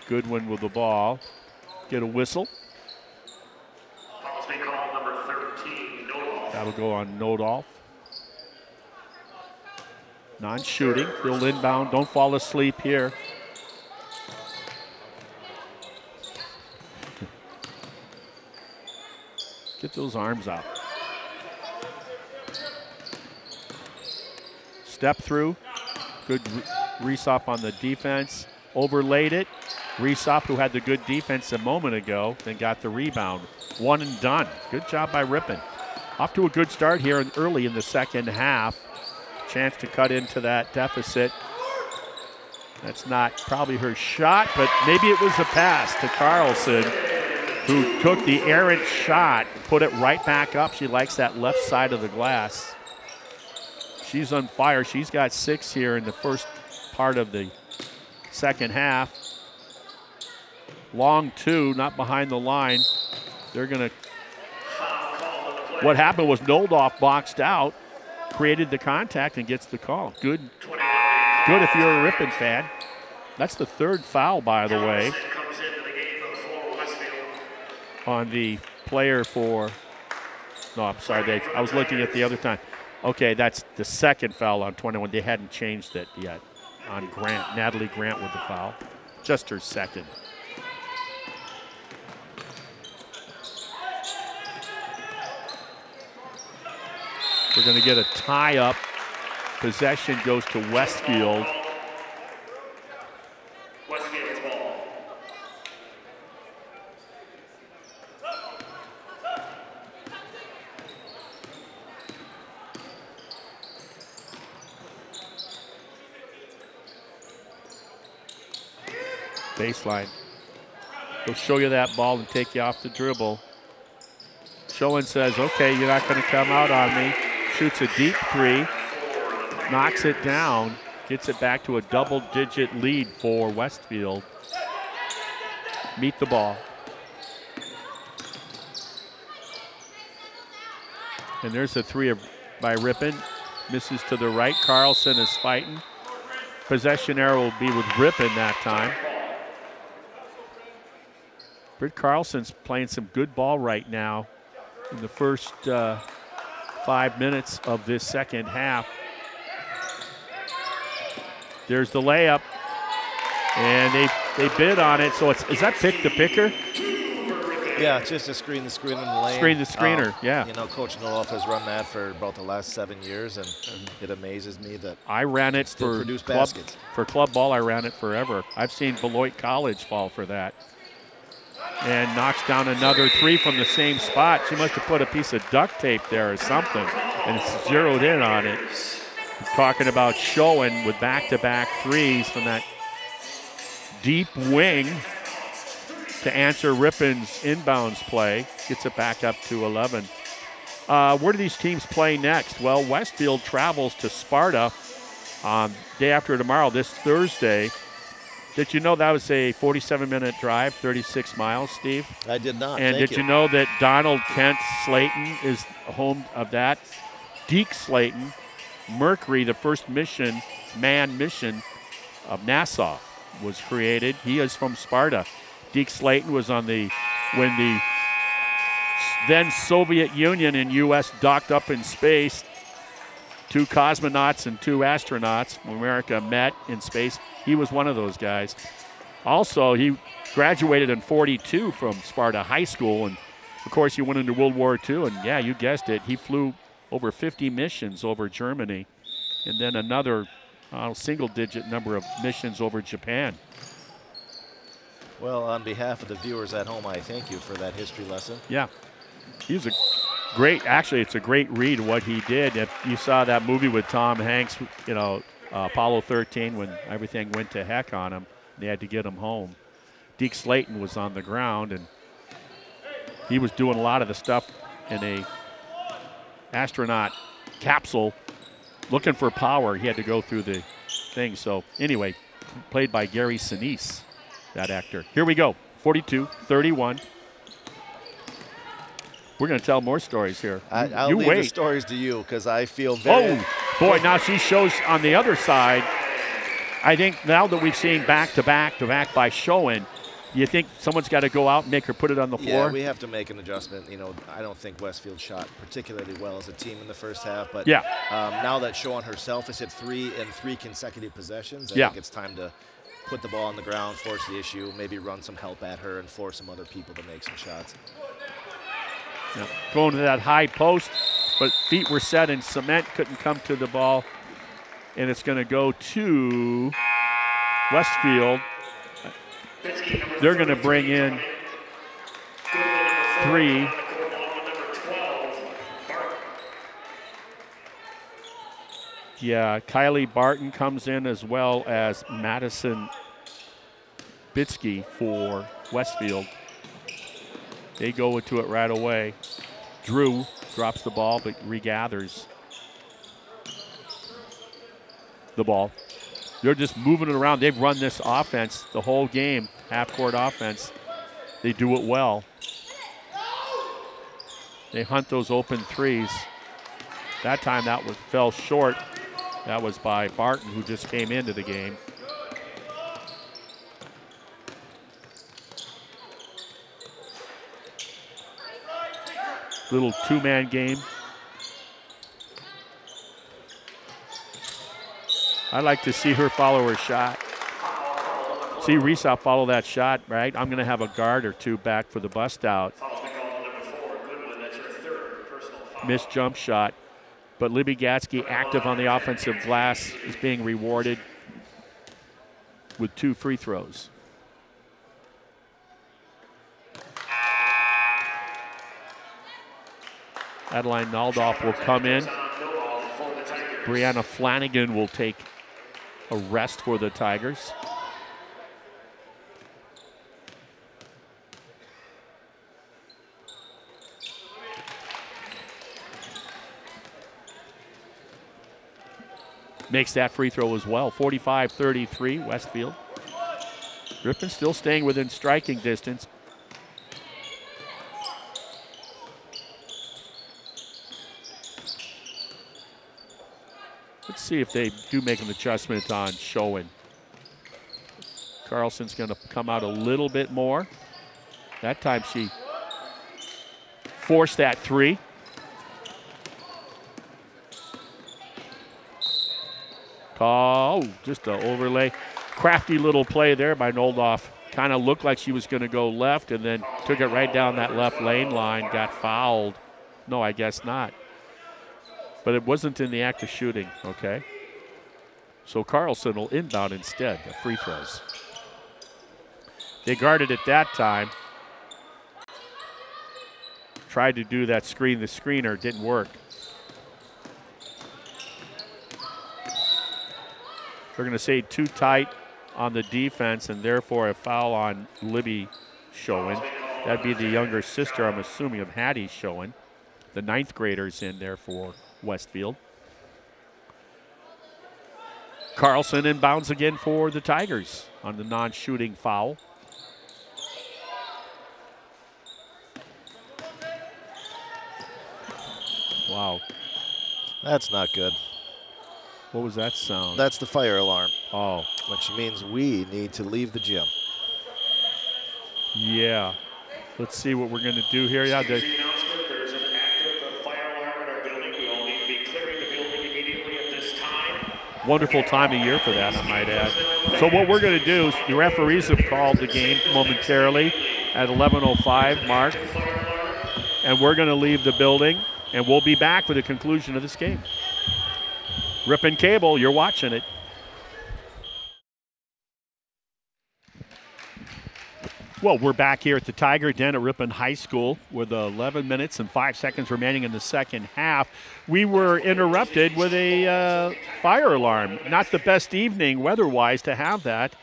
Goodwin with the ball. Get a whistle. Foul's being called, number 13, Nodal. That'll go on Nodal. Non-shooting, field inbound. Don't fall asleep here. Get those arms out. Step through. Good Resop on the defense. Overlaid it. Resop, who had the good defense a moment ago, then got the rebound. One and done. Good job by Ripon. Off to a good start here early in the second half. Chance to cut into that deficit. That's not probably her shot, but maybe it was a pass to Carlson. who took the errant shot, put it right back up. She likes that left side of the glass. She's on fire. She's got 6 here in the first part of the second half. Long 2, not behind the line. They're going to. What happened was Noldoff boxed out, created the contact, and gets the call. Good if you're a Ripon fan. That's the 3rd foul, by the way, on the player for. No, I'm sorry. I was looking at the other time. Okay, that's the 2nd foul on 21. They hadn't changed it yet on Grant. Natalie Grant with the foul. Just her 2nd. We're going to get a tie-up. Possession goes to Westfield. Westfield's ball. Baseline. He'll show you that ball and take you off the dribble. Schoen says, okay, you're not going to come out on me. Shoots a deep 3, knocks it down, gets it back to a double-digit lead for Westfield. Meet the ball. And there's a 3 by Ripon. Misses to the right. Carlson is fighting. Possession arrow will be with Ripon that time. Britt Carlson's playing some good ball right now in the first 5 minutes of this second half. There's the layup, and they bid on it. So is that pick the picker? Yeah, it's just a screen the screen in the lane. Screen the screener, yeah. You know, Coach Noloff has run that for about the last 7 years, and it amazes me that I ran it still for produce club, baskets. For club ball. I ran it forever. I've seen Beloit College fall for that. And knocks down another 3 from the same spot. She must have put a piece of duct tape there or something, and it's zeroed in on it. Talking about Schoen with back-to-back 3s from that deep wing to answer Ripon's inbounds play. Gets it back up to 11. Where do these teams play next? Well, Westfield travels to Sparta day after tomorrow, this Thursday. Did you know that was a 47-minute drive, 36 miles, Steve? I did not. And did you know that Donald Kent Slayton is home of that? Deke Slayton, Mercury, the first manned mission of Nassau was created. He is from Sparta. Deke Slayton was when the then Soviet Union and U.S. docked up in space. 2 cosmonauts and 2 astronauts from America met in space. He was one of those guys. Also, he graduated in 42 from Sparta High School, and of course he went into World War II, and yeah, you guessed it, he flew over 50 missions over Germany, and then another single-digit number of missions over Japan. Well, on behalf of the viewers at home, I thank you for that history lesson. Yeah, he was actually, it's a great read what he did. If you saw that movie with Tom Hanks, you know, Apollo 13, when everything went to heck on him, they had to get him home. Deke Slayton was on the ground, and he was doing a lot of the stuff in a astronaut capsule looking for power. He had to go through the thing. So anyway, played by Gary Sinise, that actor. Here we go, 42-31. We're going to tell more stories here. I'll you leave wait. the stories to you because I feel very... Oh, boy, now she shows on the other side. I think now that we've seen back-to-back by Schoen, you think someone's got to go out and make her put it on the floor? Yeah, we have to make an adjustment. You know, I don't think Westfield shot particularly well as a team in the first half, but yeah. Now that Schoen herself has hit 3 in 3 consecutive possessions, I think it's time to put the ball on the ground, force the issue, maybe run some help at her and force some other people to make some shots. Yeah. Going to that high post, but feet were set in cement, couldn't come to the ball. And it's going to go to Westfield. They're going to bring in 3. Yeah, Kylie Barton comes in as well as Madison Bitsky for Westfield. They go into it right away. Drew drops the ball but regathers the ball. They're just moving it around. They've run this offense the whole game, half-court offense. They do it well. They hunt those open threes. That time that fell short. That was by Barton, who just came into the game. Little two-man game. I'd like to see her follow her shot. See Risa follow that shot, right? I'm going to have a guard or two back for the bust out. Missed jump shot. But Libby Gatsky, active on the offensive glass, is being rewarded with 2 free throws. Adeline Naldoff will come in. Brianna Flanagan will take a rest for the Tigers. Makes that free throw as well. 45-33, Westfield. Ripon still staying within striking distance. Let's see if they do make an adjustment on Schoen. Carlson's going to come out a little bit more. That time she forced that three. Oh, just an overlay. Crafty little play there by Noldoff. Kind of looked like she was going to go left and then took it right down that left lane line, got fouled. No, I guess not. But it wasn't in the act of shooting, okay? So Carlson will inbound instead, the free throws. They guarded it that time. Tried to do that screen, the screener didn't work. We're going to say too tight on the defense and therefore a foul on Libby Schoen. That'd be the younger sister, I'm assuming, of Hattie Schoen. The 9th graders in there for Westfield. Carlson inbounds again for the Tigers on the non-shooting foul. Wow. That's not good. What was that sound? That's the fire alarm. Oh. Which means we need to leave the gym. Yeah. Let's see what we're going to do here. Yeah. There's an active fire alarm in our building. We all need to be clearing the building immediately at this time. Wonderful time of year for that, I might add. So what we're going to do is the referees have called the game momentarily at 11:05 mark. And we're going to leave the building, and we'll be back for the conclusion of this game. Ripon Cable, you're watching it. Well, we're back here at the Tiger Den at Ripon High School with 11 minutes and 5 seconds remaining in the second half. We were interrupted with a fire alarm. Not the best evening weather-wise to have that.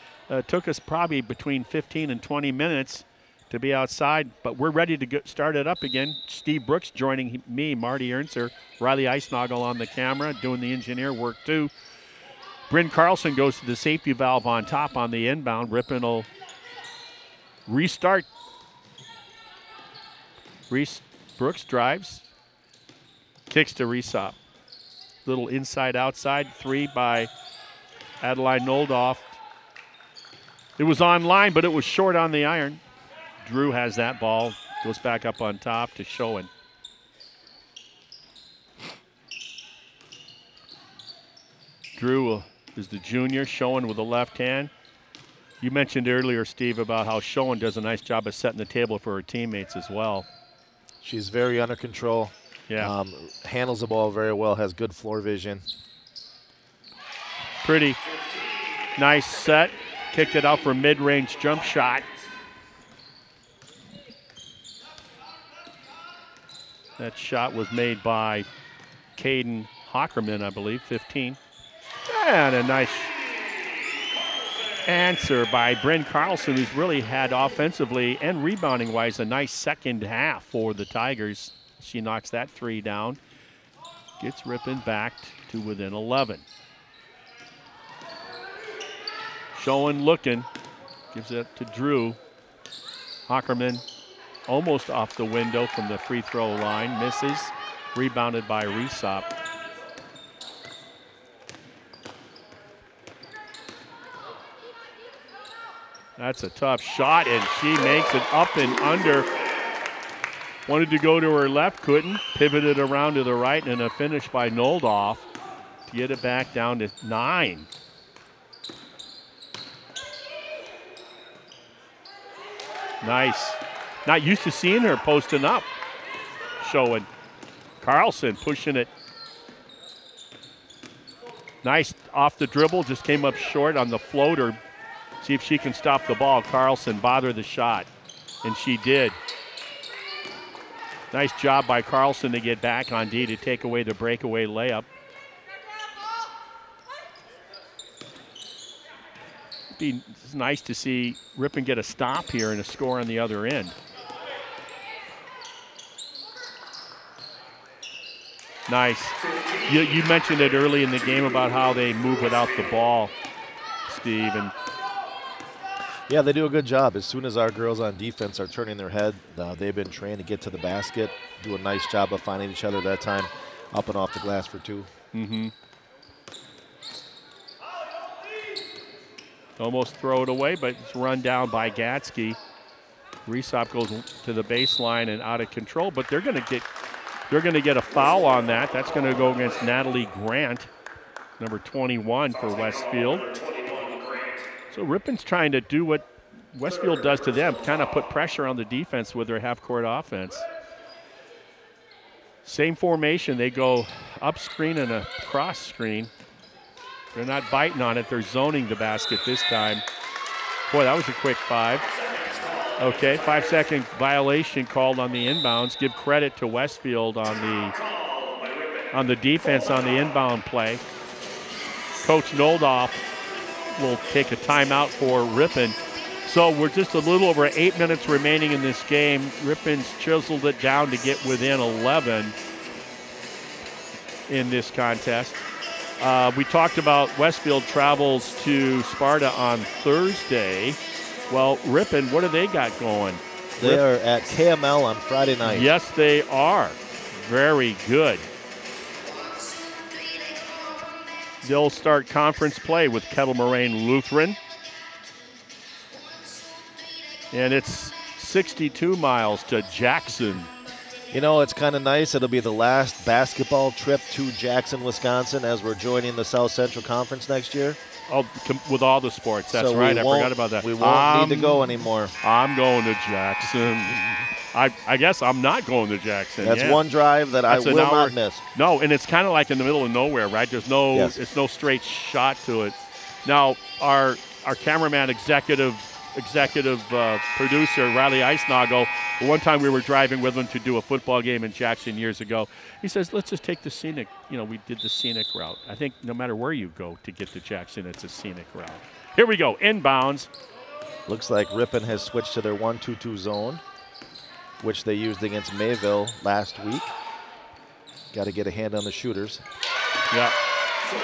Took us probably between 15 and 20 minutes to be outside, but we're ready to start it up again. Steve Brooks joining me, Marty Ernser, Riley Eisnagel on the camera, doing the engineer work too. Bryn Carlson goes to the safety valve on top on the inbound. Ripon will restart. Brooks drives, kicks to Resop. Little inside-outside three by Adeline Noldoff. It was on line, but it was short on the iron. Drew has that ball, goes back up on top to Schoen. Drew is the junior, Schoen with the left hand. You mentioned earlier, Steve, about how Schoen does a nice job of setting the table for her teammates as well. She's very under control. Yeah. Handles the ball very well, has good floor vision. Pretty nice set. Kicked it out for a mid-range jump shot. That shot was made by Caden Hockerman, I believe, 15. And a nice answer by Bryn Carlson, who's really had offensively and rebounding-wise a nice second half for the Tigers. She knocks that 3 down. Gets Ripon back to within 11. Showing, looking. Gives it to Drew. Hockerman almost off the window from the free throw line. Misses. Rebounded by Resop. That's a tough shot, and she makes it up and under. Wanted to go to her left, couldn't. Pivoted around to the right, and a finish by Noldoff to get it back down to 9. Nice. Not used to seeing her posting up. Showing. Carlson pushing it. Nice off the dribble, just came up short on the floater. See if she can stop the ball. Carlson bothered the shot, and she did. Nice job by Carlson to get back on D to take away the breakaway layup. It's nice to see Ripon get a stop here and a score on the other end. Nice. You mentioned it early in the game about how they move without the ball, Steve. And yeah, they do a good job. As soon as our girls on defense are turning their head, they've been trained to get to the basket, do a nice job of finding each other that time, up and off the glass for 2. Mm-hmm. Almost throw it away, but it's run down by Gatsky. Resop goes to the baseline and out of control, but they're going to get a foul on that. That's going to go against Natalie Grant, number 21 for Westfield. So Ripon's trying to do what Westfield does to them, kind of put pressure on the defense with their half-court offense. Same formation. They go up screen and a cross screen. They're not biting on it. They're zoning the basket this time. Boy, that was a quick 5. Okay, 5-second violation called on the inbounds. Give credit to Westfield on the defense on the inbound play. Coach Noldoff will take a timeout for Ripon. So we're just a little over 8 minutes remaining in this game. Ripon's chiseled it down to get within 11 in this contest. We talked about Westfield travels to Sparta on Thursday. Well, Ripon, what do they got going? They are at KML on Friday night. Yes, they are. Very good. They'll start conference play with Kettle Moraine Lutheran. And it's 62 miles to Jackson. You know, it's kind of nice. It'll be the last basketball trip to Jackson, Wisconsin, as we're joining the South Central Conference next year. Oh, with all the sports. That's so right. I forgot about that. We won't need to go anymore. I'm going to Jackson. I guess I'm not going to Jackson. That's one drive that I will not miss. No, and it's kind of like in the middle of nowhere, right? There's no, yes. It's no straight shot to it. Now, our cameraman, executive producer, Riley Eisnagel, one time we were driving with him to do a football game in Jackson years ago. He says, let's just take the scenic, we did the scenic route. I think no matter where you go to get to Jackson, it's a scenic route. Here we go, inbounds. Looks like Ripon has switched to their 1-2-2 zone, which they used against Mayville last week. Got to get a hand on the shooters. Yeah.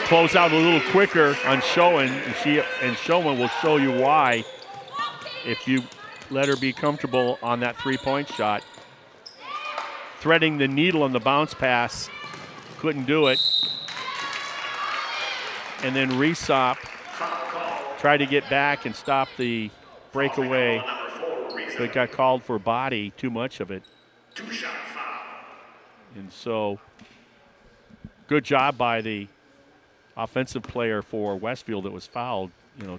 Close out a little quicker on Schoen, and Schoen will show you why if you let her be comfortable on that three-point shot. Threading the needle on the bounce pass, couldn't do it. And then Resop tried to get back and stop the breakaway, but got called for body, too much of it. And so, good job by the offensive player for Westfield that was fouled.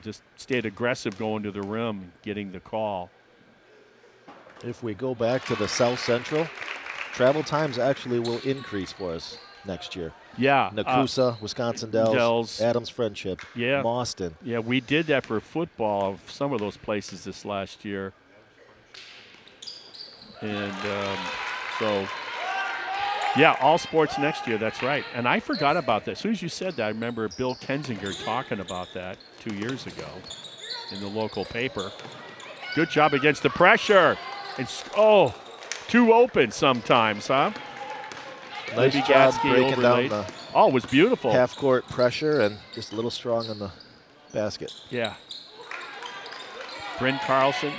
Just stayed aggressive going to the rim, getting the call. If we go back to the South Central, travel times actually will increase for us next year. Yeah. Nakusa, Wisconsin Dells, Adams Friendship, yeah. Boston. Yeah, we did that for football, some of those places this last year. And so, yeah, all sports next year, that's right. And I forgot about that. As soon as you said that, I remember Bill Kensinger talking about that 2 years ago. in the local paper. Good job against the pressure. And too open sometimes, huh? Nice job breaking down the it was beautiful. Half-court pressure and just a little strong in the basket. Yeah. Bryn Carlson,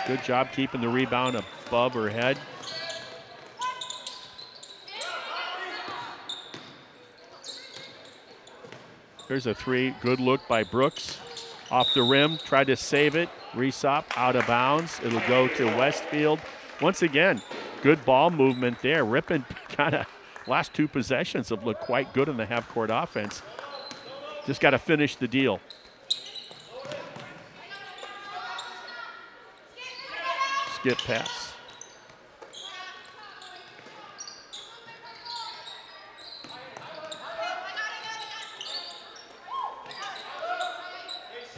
good job keeping the rebound above her head. Here's a three. Good look by Brooks. Off the rim, tried to save it. Resop out of bounds. It'll go to Westfield. Once again, good ball movement there. Ripon kind of last two possessions have looked quite good in the half-court offense. Just got to finish the deal. Skip pass.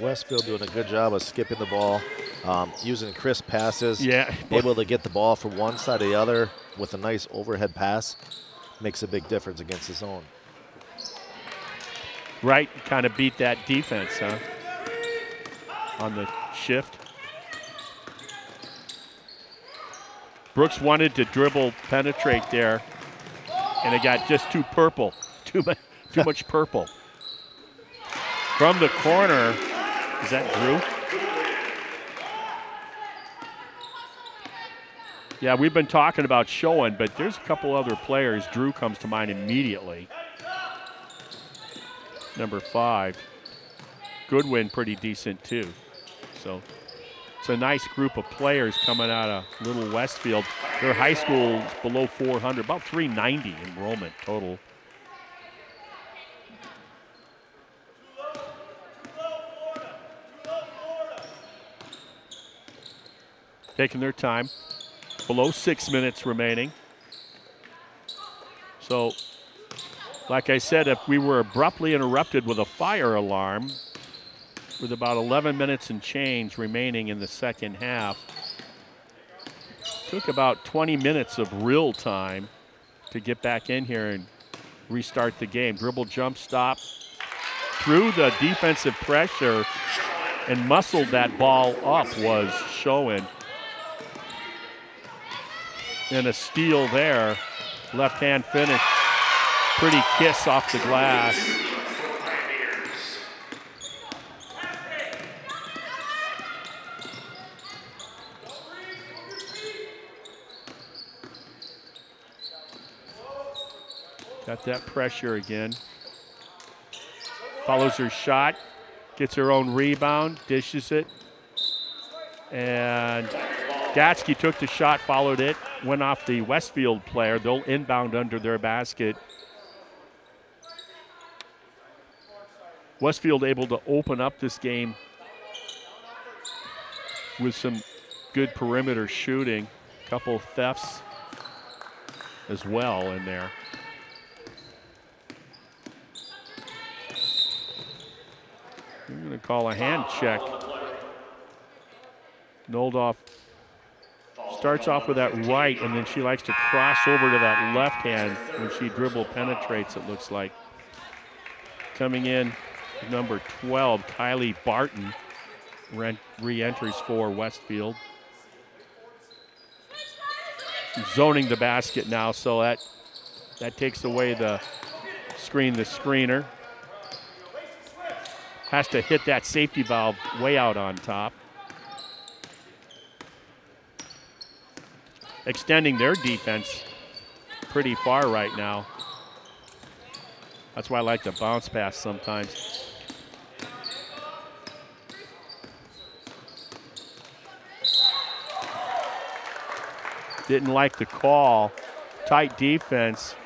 Westfield doing a good job of skipping the ball, using crisp passes. Yeah. Able to get the ball from one side to the other with a nice overhead pass. Makes a big difference against the zone. Right, kind of beat that defense, huh? On the shift. Brooks wanted to dribble, penetrate there, and it got just too purple, too much purple. From the corner, is that Drew? Yeah, we've been talking about Schoen, but there's a couple other players. Drew comes to mind immediately. Number 5. Goodwin, pretty decent too. So it's a nice group of players coming out of Little Westfield. Their high school is below 400, about 390 enrollment total. Taking their time. Below 6 minutes remaining. So, like I said, if we were abruptly interrupted with a fire alarm, with about 11 minutes and change remaining in the second half, took about 20 minutes of real time to get back in here and restart the game. Dribble jump stop through the defensive pressure and muscled that ball up was Schoen. And a steal there. Left hand finish. Pretty kiss off the glass. Got that pressure again. Follows her shot. Gets her own rebound. Dishes it. And Gatsky took the shot, followed it, went off the Westfield player. They'll inbound under their basket. Westfield able to open up this game with some good perimeter shooting. A couple thefts as well in there. I'm going to call a hand check. Noldoff starts off with that right, and then she likes to cross over to that left hand when she dribble penetrates, it looks like. Coming in, number 12, Kylie Barton, re-entries for Westfield. Zoning the basket now, so that takes away the screener. Has to hit that safety valve way out on top. Extending their defense pretty far right now. That's why I like to bounce pass sometimes. Didn't like the call. Tight defense.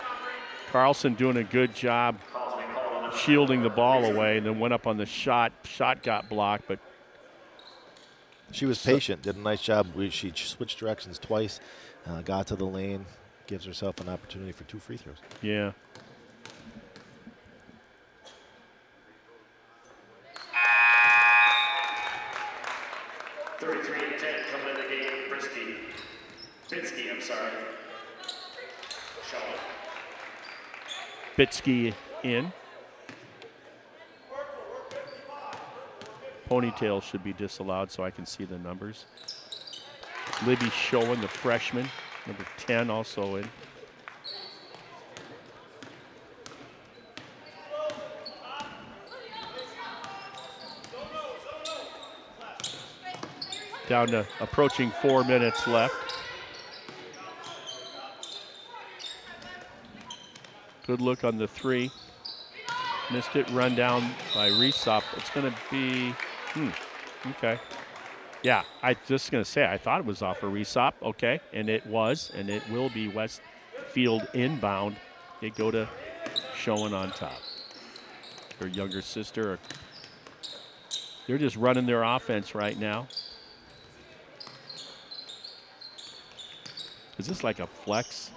Carlson doing a good job shielding the ball away, and then went up on the shot. Shot got blocked, but she was patient, did a nice job. She switched directions twice, got to the lane, gives herself an opportunity for 2 free throws. Yeah. Coming in the game, Bitsky, I'm sorry. Bitsky in. Ponytail should be disallowed so I can see the numbers. Libby Schoen, the freshman, number 10, also in. Down to approaching 4 minutes left. Good look on the three. Missed it, run down by Resop. It's going to be, okay. Yeah, I just going to say, I thought it was off of Resop. Okay, and it was, and it will be Westfield inbound. They go to Schoen on top. Her younger sister. They're just running their offense right now. Is this like a flex?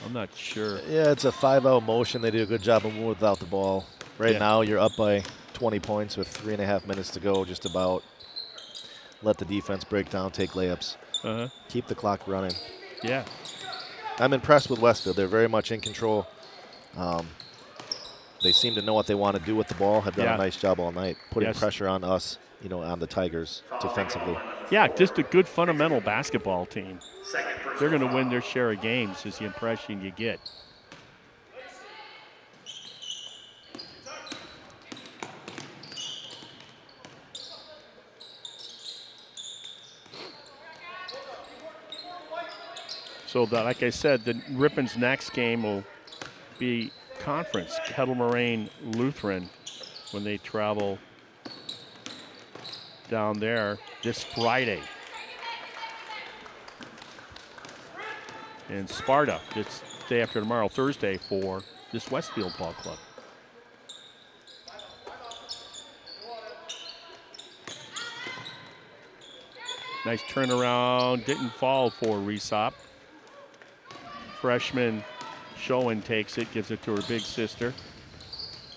I'm not sure. Yeah, it's a 5-out motion. They do a good job of moving without the ball. Right now, you're up by 20 points with 3.5 minutes to go, just about. Let the defense break down, take layups. Keep the clock running. Yeah. I'm impressed with Westfield. They're very much in control. They seem to know what they want to do with the ball, have done a nice job all night, putting pressure on us, on the Tigers defensively. Yeah, just a good fundamental basketball team. They're going to win their share of games is the impression you get. So, like I said, the Ripon's next game will be conference, Kettle Moraine Lutheran, when they travel down there this Friday. And Sparta, it's day after tomorrow, Thursday, for this Westfield Ball Club. Nice turnaround, didn't fall for Resop. Freshman Schoen takes it, gives it to her big sister.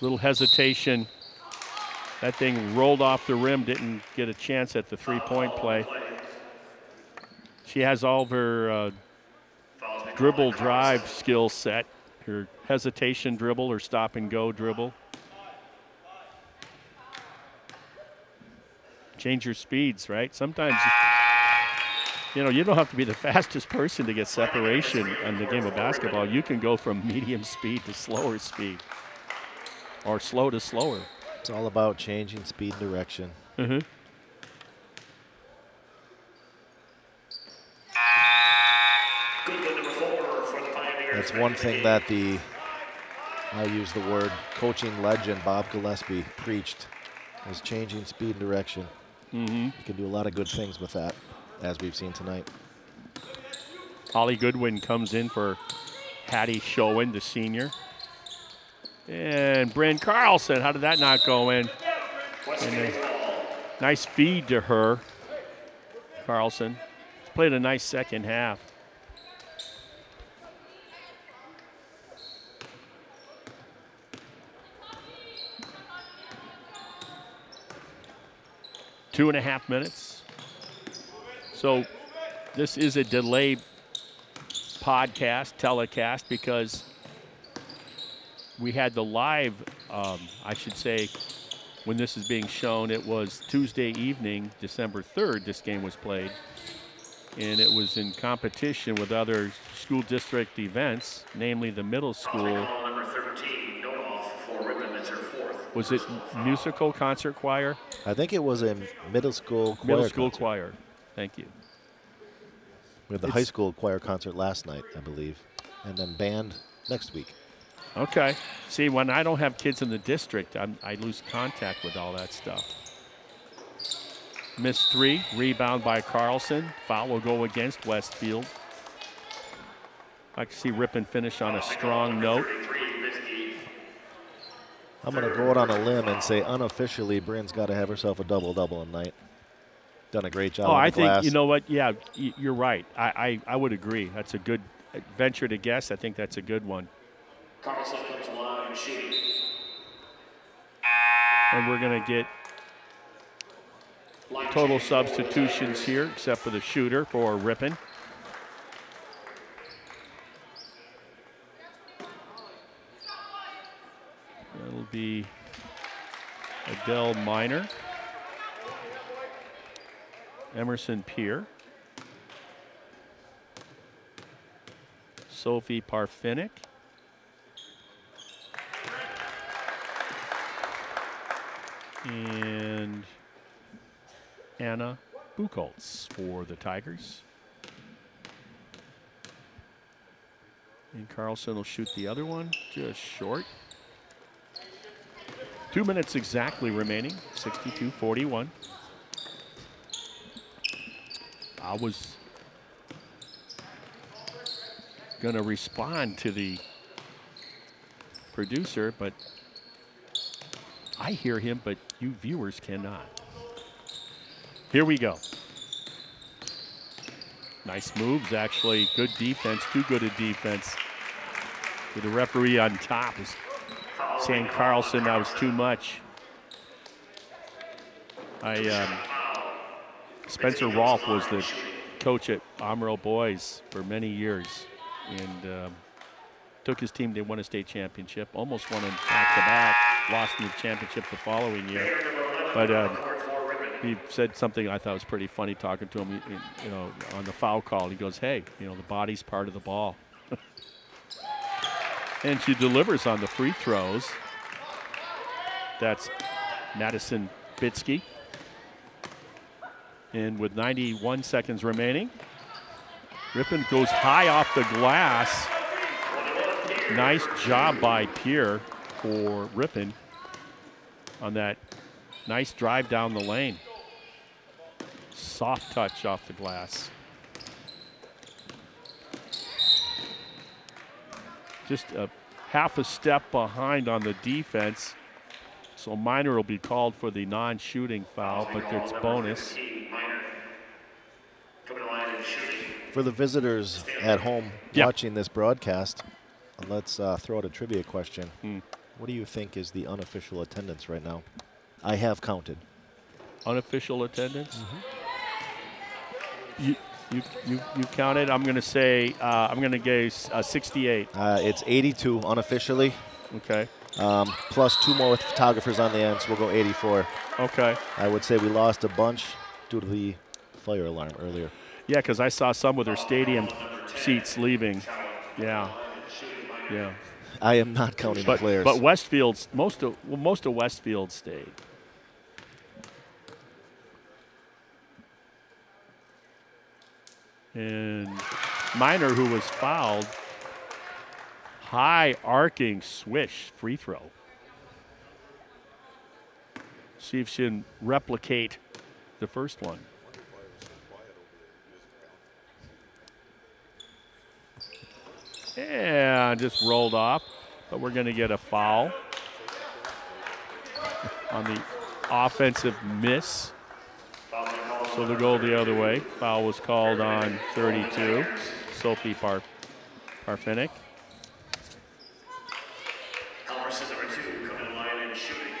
Little hesitation. That thing rolled off the rim, didn't get a chance at the three-point play. She has all of her dribble drive skill set, her hesitation dribble, her stop and go dribble. Change your speeds, right? Sometimes, you don't have to be the fastest person to get separation in the game of basketball. You can go from medium speed to slower speed, or slow to slower. It's all about changing speed and direction. That's one thing that I'll use the word, coaching legend Bob Gillespie preached, was changing speed and direction. You can do a lot of good things with that, as we've seen tonight. Holly Goodwin comes in for Hattie Schoen, the senior. And Bryn Carlson, how did that not go in? And nice feed to her. Carlson played a nice second half. Two and a half minutes. So this is a delayed telecast, because we had the live, I should say, when this is being shown, it was Tuesday evening, December 3rd, this game was played. And it was in competition with other school district events, namely the middle school. Was it musical concert choir? I think it was a middle school choir. Middle school choir. Thank you. We had the high school choir concert last night, I believe, and then band next week. Okay. See, when I don't have kids in the district, I lose contact with all that stuff. Missed three, rebound by Carlson. Foul will go against Westfield. I can see Ripon finish on a strong note. I'm going to go out on a limb and say unofficially Bryn's got to have herself a double-double tonight. Done a great job on the glass. Think, you know what, yeah, you're right. I would agree. That's a good venture to guess. I think that's a good one. Carlson comes alive shooting. And we're going to get total substitutions here, except for the shooter for Ripon. That'll be Adele Minor. Emerson Peer. Sophie Parfinick. And Anna Buchholz for the Tigers. And Carlson will shoot the other one, just short. 2 minutes exactly remaining, 62-41. I was going to respond to the producer, but I hear him, but you viewers cannot. Here we go. Nice moves, actually. Good defense, too good a defense. With the referee on top is saying Carlson, that was too much. Spencer Rolfe was the coach at Amro Boys for many years, and took his team. They won a state championship, almost won them back-to-back, lost in the championship the following year. But he said something I thought was pretty funny talking to him, you know, on the foul call. He goes, hey, you know, the body's part of the ball. And she delivers on the free throws. That's Madison Bitsky. And with 91 seconds remaining, Ripon goes high off the glass. Nice job by Pierre for Ripon on that nice drive down the lane. Soft touch off the glass. Just a half a step behind on the defense. So Minor will be called for the non-shooting foul, but it's bonus. For the visitors at home watching this broadcast, let's throw out a trivia question. What do you think is the unofficial attendance right now? I have counted. Unofficial attendance? You counted. I'm going to say, I'm going to guess 68. It's 82 unofficially. Okay. Plus 2 more with photographers on the end, so we'll go 84. Okay. I would say we lost a bunch due to the fire alarm earlier. Yeah, because I saw some with their stadium seats leaving. Yeah. Yeah. I am not counting the players. But Westfield's, most of Westfield stayed. And Minor, who was fouled, high arcing swish free throw. See if she can replicate the first one. And just rolled off, but we're going to get a foul on the offensive miss. So they'll go the other way. Foul was called on 32, Sophie Parfinick. Alvarez number 2 coming in line and shooting.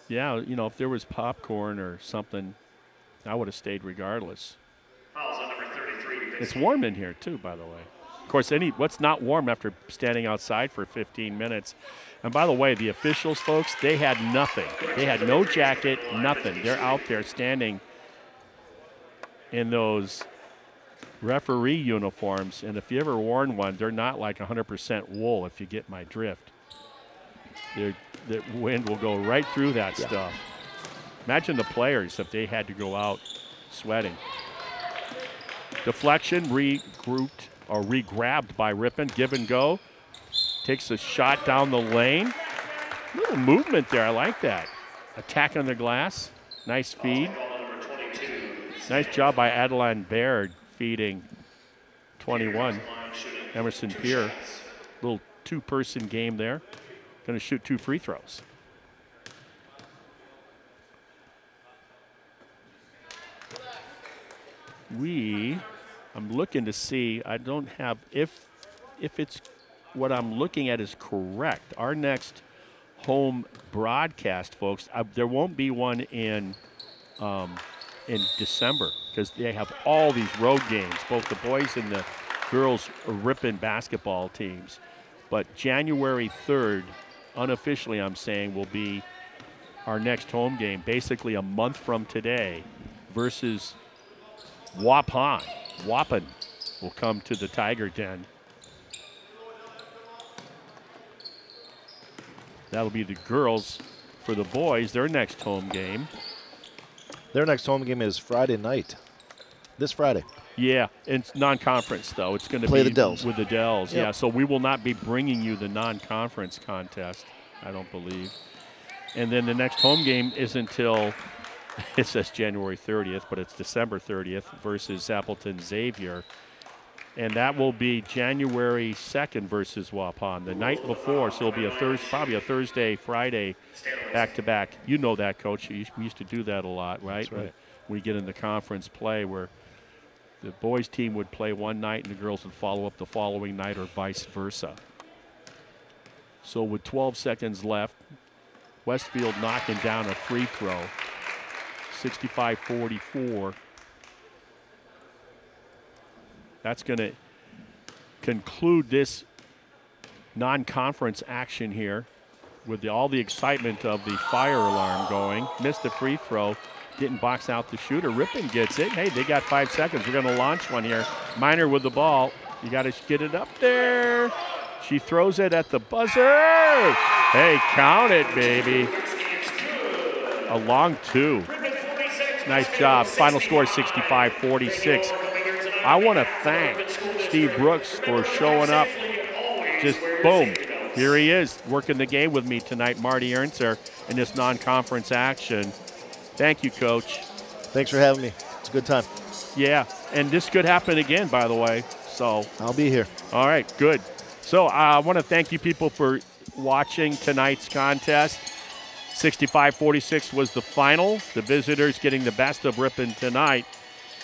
Yeah, you know, if there was popcorn or something, I would have stayed regardless. Fouls on number 33. It's warm in here too, by the way. Of course, what's not warm after standing outside for 15 minutes? And by the way, the officials, folks, they had nothing. They had no jacket, nothing. They're out there standing in those referee uniforms, and if you ever worn one, they're not like 100% wool, if you get my drift. The wind will go right through that stuff. Imagine the players if they had to go out sweating. Deflection, regrouped or re-grabbed by Ripon. Give and go. Takes a shot down the lane. Little movement there. I like that. Attack on the glass. Nice feed. Nice job by Adeline Baird feeding 21. Emerson Peer. Little two-person game there. Going to shoot 2 free throws. I'm looking to see, I don't have, if it's what I'm looking at is correct. Our next home broadcast, folks, there won't be one in December because they have all these road games, both the boys and the girls Ripon basketball teams. But January 3rd unofficially I'm saying, will be our next home game, basically a month from today, versus Waupun. Waupun will come to the Tiger Den. That'll be the girls. For the boys, their next home game. Their next home game is Friday night. This Friday. Yeah, it's non-conference, though. It's going to play be the Dells. with the Dells. Yep. Yeah, so we will not be bringing you the non-conference contest, I don't believe. And then the next home game is until, it says January 30th, but it's December 30th versus Appleton Xavier. And that will be January 2nd versus Waupun. The night before, so it'll be probably a Thursday, Friday, back-to-back. You know that, Coach. We used to do that a lot, right? That's right. We get in the conference play where the boys' team would play one night and the girls would follow up the following night, or vice versa. So with 12 seconds left, Westfield knocking down a free throw, 65-44. That's going to conclude this non-conference action here with all the excitement of the fire alarm going. Missed the free throw, didn't box out the shooter. Ripon gets it. Hey, they got 5 seconds. We're going to launch one here. Miner with the ball. You got to get it up there. She throws it at the buzzer. Hey, count it, baby. A long 2. Nice job. Final score 65-46. I want to thank Steve Brooks for showing up. Just boom. Here he is working the game with me tonight, Marty Ernster, in this non-conference action. Thank you, Coach. Thanks for having me. It's a good time. Yeah, and this could happen again, by the way. So I'll be here. All right, good. So I want to thank you people for watching tonight's contest. 65-46 was the final. The visitors getting the best of Ripon tonight.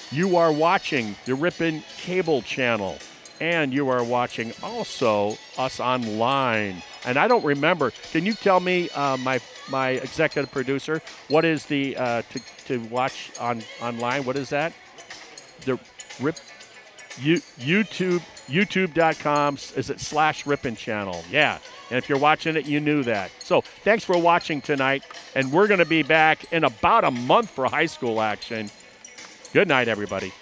You are watching the Ripon cable channel, and you are watching also us online. And I don't remember. Can you tell me, my executive producer, what is the to watch online? What is that? The YouTube.com, is it /Ripon channel? Yeah. And if you're watching it, you knew that. So thanks for watching tonight, and we're going to be back in about a month for high school action. Good night, everybody.